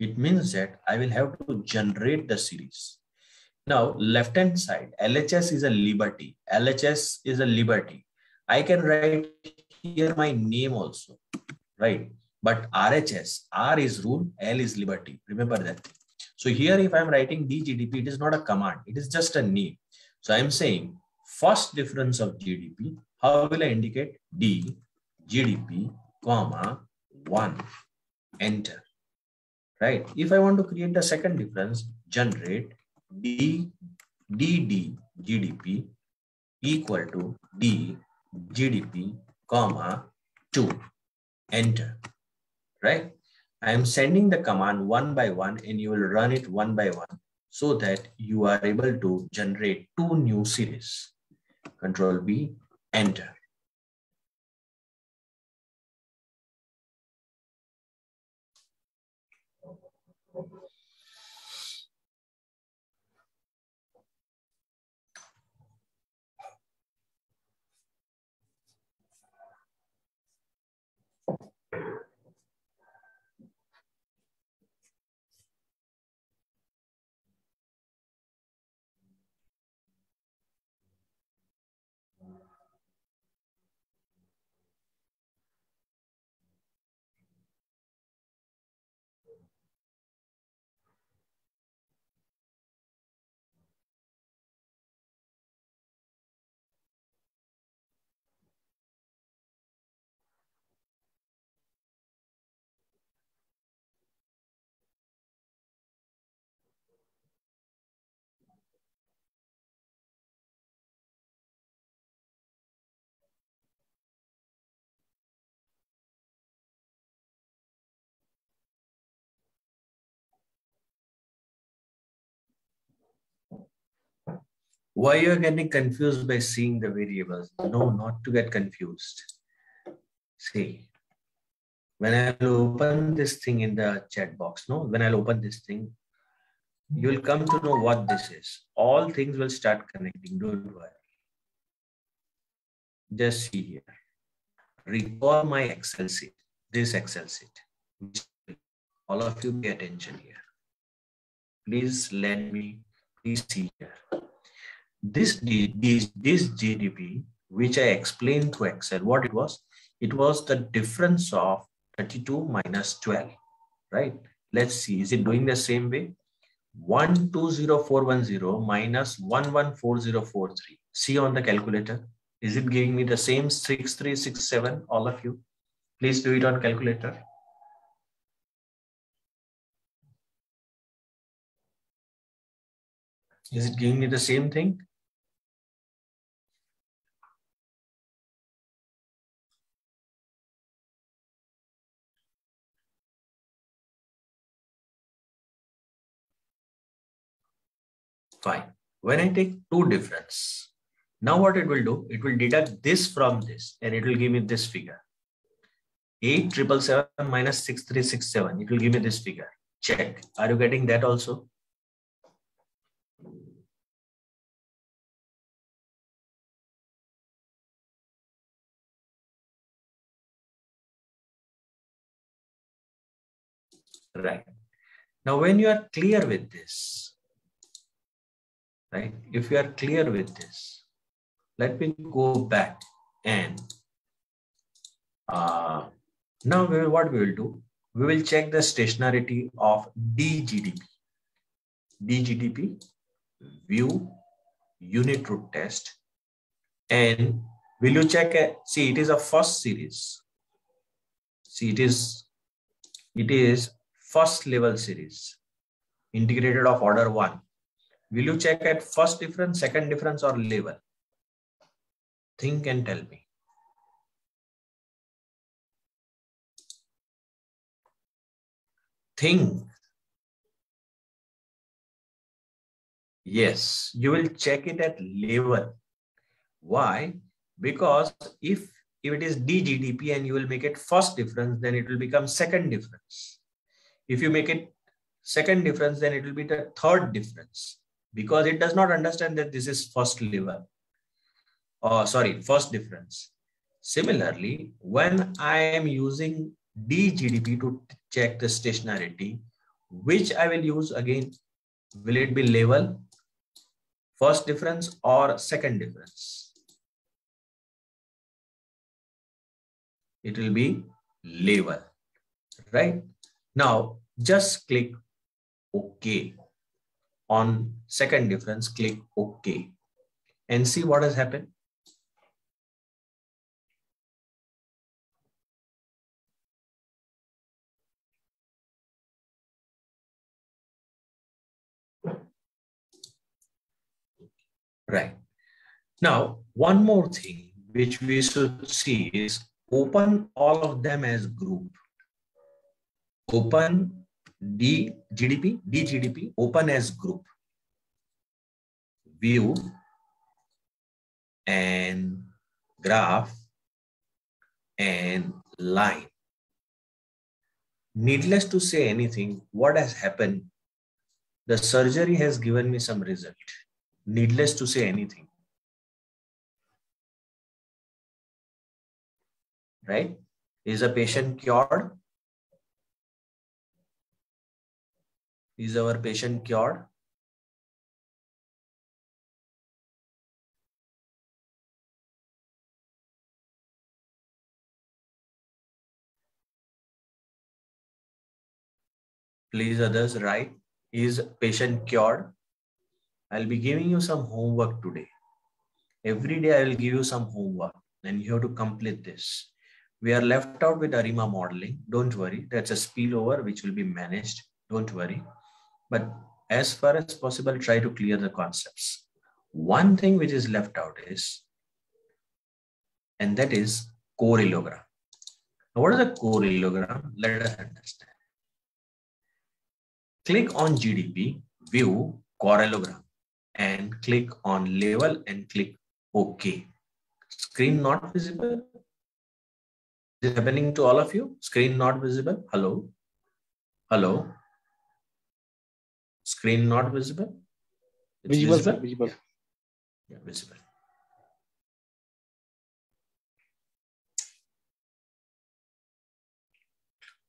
It means that I will have to generate the series. Now, left-hand side, LHS is a liberty. LHS is a liberty. I can write here my name also, right? But RHS, R is rule, L is liberty. Remember that. So here, if I'm writing DGDP, it is not a command. It is just a name. So I'm saying first difference of GDP. How will I indicate? D, GDP, comma, 1, enter. Right. If I want to create the second difference, generate D, DD, GDP equal to D, GDP, comma, 2, enter. Right. I am sending the command one by one and you will run it one by one so that you are able to generate 2 new series. Control B, enter. Why you are getting confused by seeing the variables? No, not to get confused. See, when I'll open this thing in the chat box, no, when I'll open this thing, you will come to know what this is. All things will start connecting. Don't worry. Just see here. Recall my Excel sheet. This Excel sheet. All of you pay attention here. Please let me please see here. This GDP, which I explained to Excel, what it was? It was the difference of 32 minus 12, right? Let's see, is it doing the same way? 120410 minus 114043. See on the calculator. Is it giving me the same 6367? All of you, please do it on calculator. Is it giving me the same thing? Fine. When I take 2 difference, now what it will do, it will deduct this from this and it will give me this figure. 8777 minus 6367. It will give me this figure. Check. Are you getting that also? Right. Now, when you are clear with this, right? If you are clear with this, let me go back and now what we will do, we will check the stationarity of DGDP. DGDP, view, unit root test, and will you check? See, it is a first series. See, it is first level series, integrated of order 1. Will you check at first difference, second difference, or level? Think and tell me. Think. Yes, you will check it at level. Why? Because if it is DGDP and you will make it first difference, then it will become second difference. If you make it second difference, then it will be the third difference, because it does not understand that this is first level. First difference. Similarly, when I am using DGDP to check the stationarity, which I will use again, will it be level, first difference, or second difference? It will be level, right? Now, just click OK. On second difference, click OK and see what has happened. Right. Now, one more thing which we should see is open all of them as group. Open DGDP, open as group. View and graph and line. Needless to say anything, what has happened? The surgery has given me some result. Needless to say anything. Right? Is a patient cured? Is our patient cured? Please others write, is patient cured? I'll be giving you some homework today. Every day I will give you some homework and you have to complete this. We are left out with ARIMA modeling. Don't worry. That's a spillover which will be managed. Don't worry. But as far as possible, try to clear the concepts. One thing which is left out is, and that is correlogram. Now, what is a correlogram? Let us understand. Click on GDP, view correlogram, and click on level and click OK. Screen not visible. Is it happening to all of you? Screen not visible. Hello. Hello. Screen not visible. It's visible, sir, visible. Yeah, visible.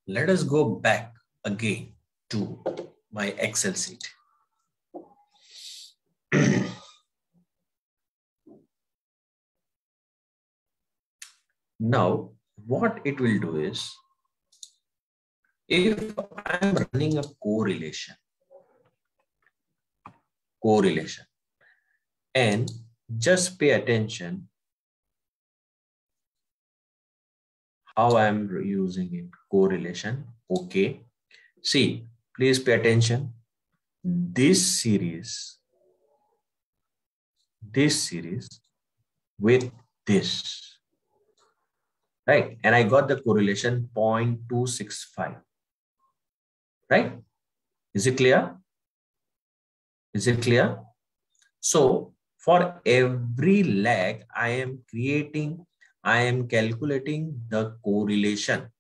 Let us go back again to my Excel sheet. Now, what it will do is, if I am running a correlation, and just pay attention how I am using it, correlation. Okay. See, please pay attention. This series with this, right? And I got the correlation 0.265, right? Is it clear? Is it clear? So for every lag, I am calculating the correlation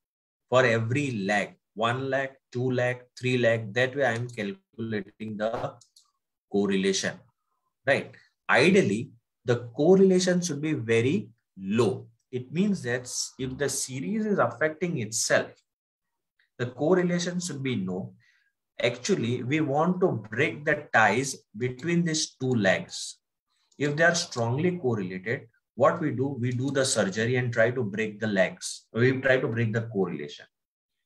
for every lag, 1 lag, 2 lag, 3 lag. That way I am calculating the correlation, right? Ideally, the correlation should be very low. It means that if the series is affecting itself, the correlation should be no. Actually, we want to break the ties between these two legs. If they are strongly correlated, what we do the surgery and try to break the legs. We try to break the correlation.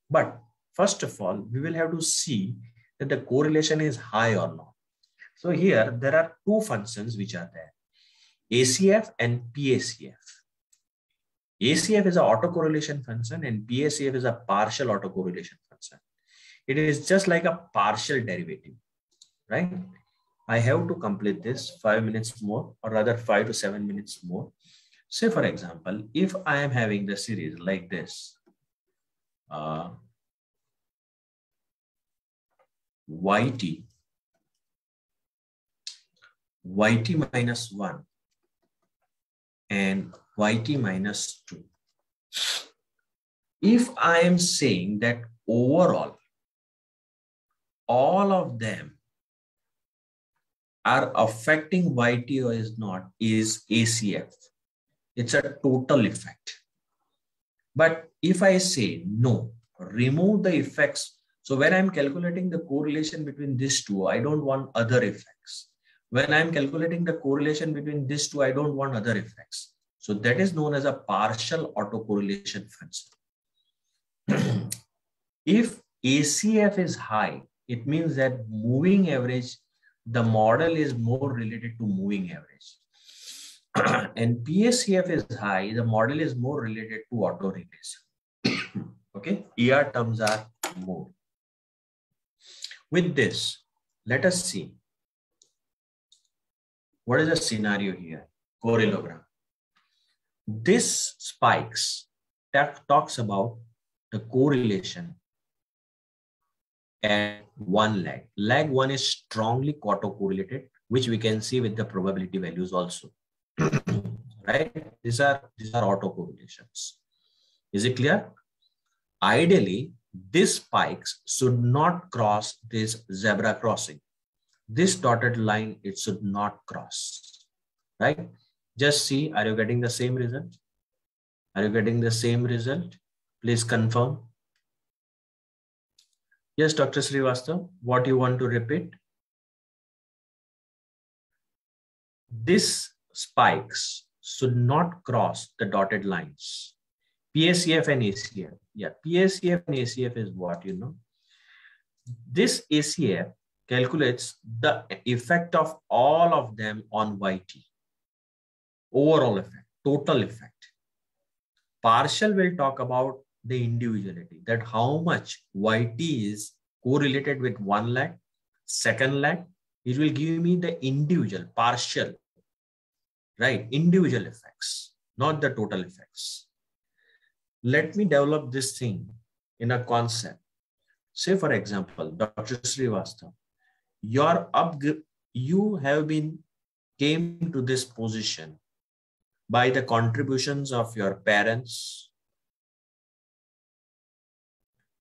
But first of all, we will have to see that the correlation is high or not. So here, there are two functions which are there, ACF and PACF. ACF is an autocorrelation function and PACF is a partial autocorrelation function. It is just like a partial derivative, right? I have to complete this 5 minutes more, or rather 5 to 7 minutes more. Say, for example, if I am having the series like this, YT minus 1 and YT minus 2. If I am saying that overall, all of them are affecting YT or is not, is ACF. It's a total effect. But if I say no, remove the effects. So when I'm calculating the correlation between these two, I don't want other effects. When I'm calculating the correlation between these two, I don't want other effects. So that is known as a partial autocorrelation function. If ACF is high, it means that moving average, the model is more related to moving average. And PACF is high, the model is more related to autoregression. Okay, ER terms are more. With this, let us see what is the scenario here. Correlogram. This spikes talks about the correlation at one leg. Leg 1 is strongly autocorrelated, which we can see with the probability values also. Right? These are autocorrelations. Is it clear? Ideally, these spikes should not cross this zebra crossing. This dotted line, it should not cross. Right? Just see, are you getting the same result? Are you getting the same result? Please confirm. Yes, Dr. Srivastav, what you want to repeat? These spikes should not cross the dotted lines. PACF and ACF. Yeah, PACF and ACF is what you know. This ACF calculates the effect of all of them on YT. Overall effect, total effect. Partial will talk about the individuality, that how much YT is correlated with one leg, second leg. It will give me the individual, partial, right? Individual effects, not the total effects. Let me develop this thing in a concept. Say, for example, Dr. Srivastav, you have came to this position by the contributions of your parents,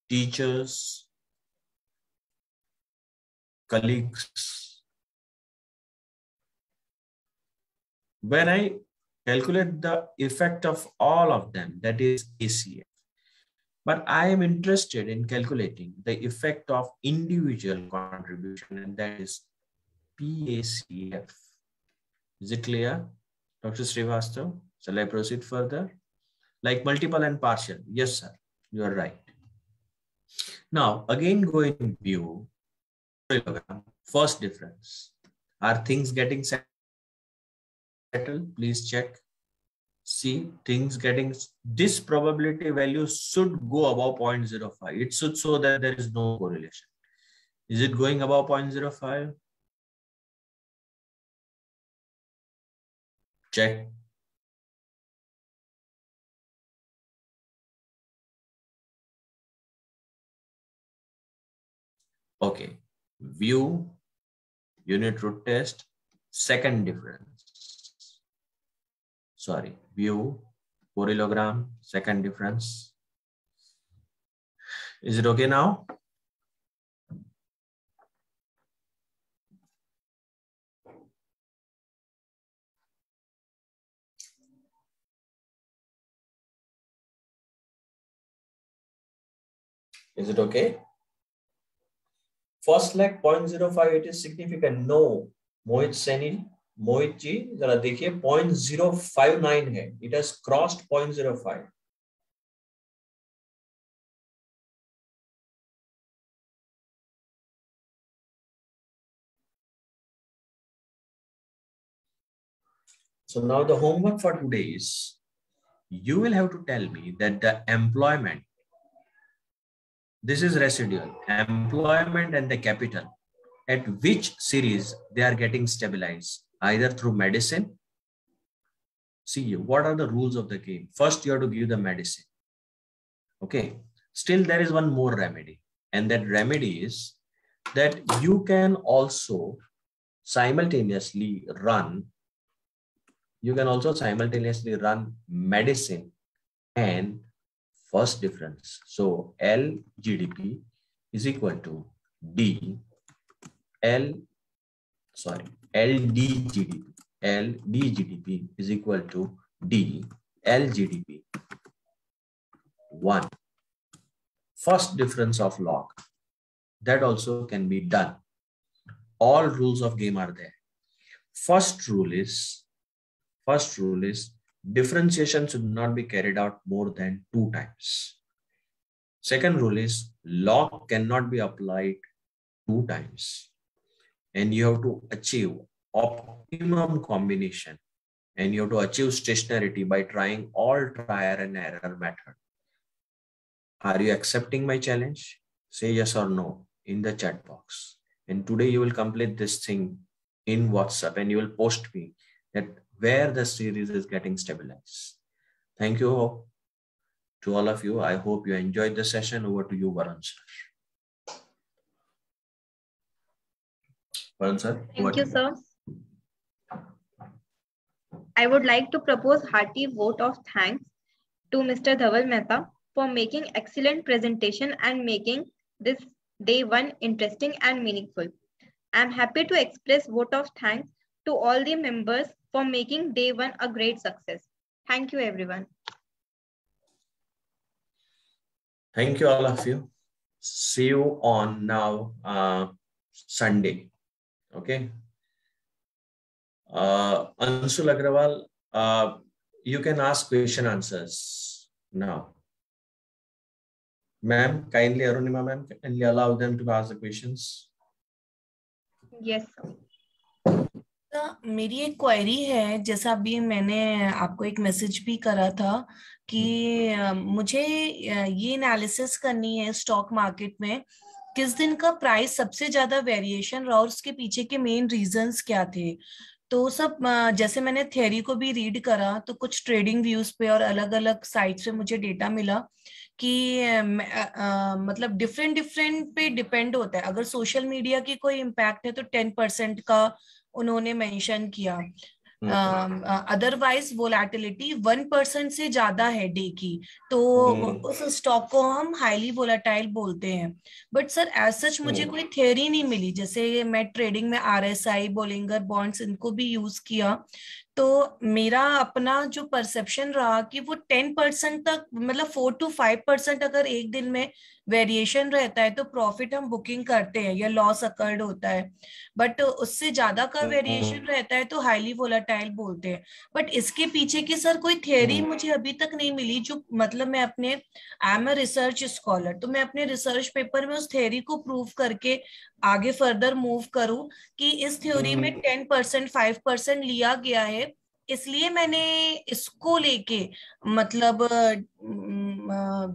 teachers, colleagues. When I calculate the effect of all of them, that is ACF. But I am interested in calculating the effect of individual contribution, and that is PACF. Is it clear, Dr. Srivastav? Shall I proceed further? Like multiple and partial. Yes, sir. You are right. Now, again, go in view. First difference. Are things getting settled? Please check. See, things getting, this probability value should go above 0.05. It should show that there is no correlation. Is it going above 0.05? Check. Okay. View, unit root test, second difference. Sorry, view, correlogram, second difference. Is it okay now? Is it okay? First leg 0.05, it is significant. No, Mohit Seni, Mohit ji, जरा देखिए 0.059 है. It has crossed 0.05. So now the homework for today is, you will have to tell me that the employment, this is residual, employment and the capital, at which series they are getting stabilized, either through medicine. See, what are the rules of the game? First, you have to give the medicine. Okay. Still, there is one more remedy. And that remedy is that you can also simultaneously run medicine and first difference. So LGDP is equal to LDGDP. LDGDP is equal to D LGDP. 1. First difference of log. That also can be done. All rules of game are there. First rule is differentiation should not be carried out more than 2 times. Second rule is log cannot be applied 2 times. And you have to achieve optimum combination. And you have to achieve stationarity by trying all trial and error method. Are you accepting my challenge? Say yes or no in the chat box. And today you will complete this thing in WhatsApp and you will post me that where the series is getting stabilized. Thank you to all of you. I hope you enjoyed the session. Over to you, Varun sir. Varun sir. Thank you, sir. I would like to propose hearty vote of thanks to Mr. Dhaval Mehta for making excellent presentation and making this day 1 interesting and meaningful. I am happy to express vote of thanks to all the members for making day 1 a great success. Thank you, everyone. Thank you, all of you. See you on now Sunday. Okay. Anshul Agrawal, you can ask question answers now. Ma'am, kindly, Arunima ma'am, kindly allow them to ask the questions. Yes, sir. मेरी एक query है, जैसा अभी मैंने आपको एक message भी करा था कि मुझे ये एनालिसिस करनी है स्टॉक मार्केट में किस दिन का प्राइस सबसे ज्यादा वेरिएशन रहा और उसके पीछे के मेन रीजंस क्या थे। तो सब जैसे मैंने थ्योरी को भी रीड करा तो कुछ ट्रेडिंग व्यूज पे और अलग अलग साइट से मुझे डेटा मिला कि मतलब डिफरेंट पे डिपेंड होता है। अगर सोशल मीडिया की कोई इम्पैक्ट है तो 10% का उन्होंने मेंशन किया। अदरवाइज वोलेटिलिटी 1% से ज्यादा है डे की, तो उस स्टॉक को हम हाईली वोलेटाइल बोलते हैं। बट सर एज सच मुझे कोई थ्योरी नहीं मिली। जैसे मैं ट्रेडिंग में RSI, बोलिंगर बॉन्ड्स इनको भी यूज किया, तो मेरा अपना जो परसेप्शन रहा कि वो 10% तक, मतलब 4 to 5% अगर एक दिन में वेरिएशन रहता है तो प्रॉफिट हम बुकिंग करते हैं या लॉस अकर्ड होता है। बट उससे ज्यादा का वेरिएशन रहता है तो हाईली वोलेटाइल बोलते हैं। बट इसके पीछे की सर कोई थ्योरी मुझे अभी तक नहीं मिली जो, मतलब मैं अपने I am a research scholar, तो मैं अपने रिसर्च पेपर में उस थ्योरी को प्रूव करके आगे फर्दर मूव करूं कि इस थ्योरी में 10% 5% लिया गया है, इसलिए मैंने इसको लेके मतलब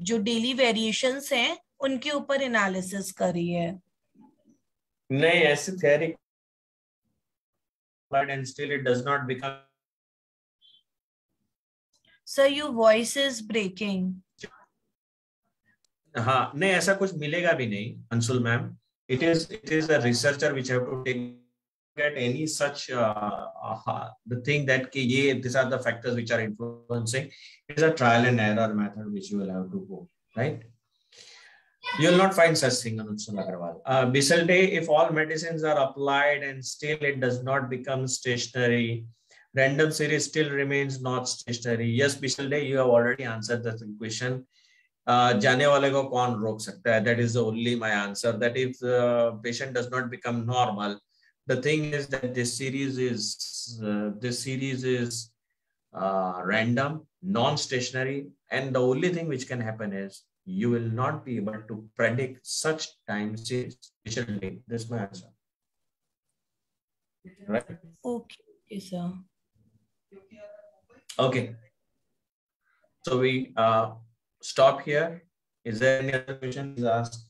जो डेली वेरिएशंस हैं उनके ऊपर एनालिसिस करी है। नहीं, ऐसी theory but and still it does not become. Sir, your voice is breaking. हाँ, नहीं ऐसा कुछ मिलेगा भी नहीं Anshul ma'am. It is a researcher which have to take at any such the thing that कि ये these are the factors which are influencing. It is a trial and error method which you will have to go, right? You will not find such thing, Anshul Agarwal. Bissell Day, if all medicines are applied and still it does not become stationary, random series still remains not stationary. Yes, Bissell Day, you have already answered the question. जाने वाले को कौन रोक सकता है? That is the only my answer. That if the patient does not become normal, the thing is that this series is random, non-stationary, and the only thing which can happen is you will not be able to predict such time series. This is my answer. Right? Okay, sir. Okay. So we stop here. Is there any other questions asked?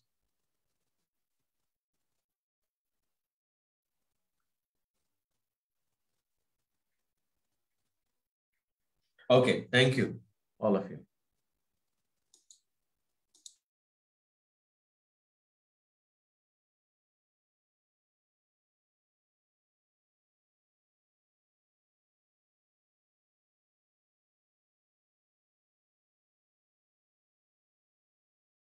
Okay, thank you, all of you.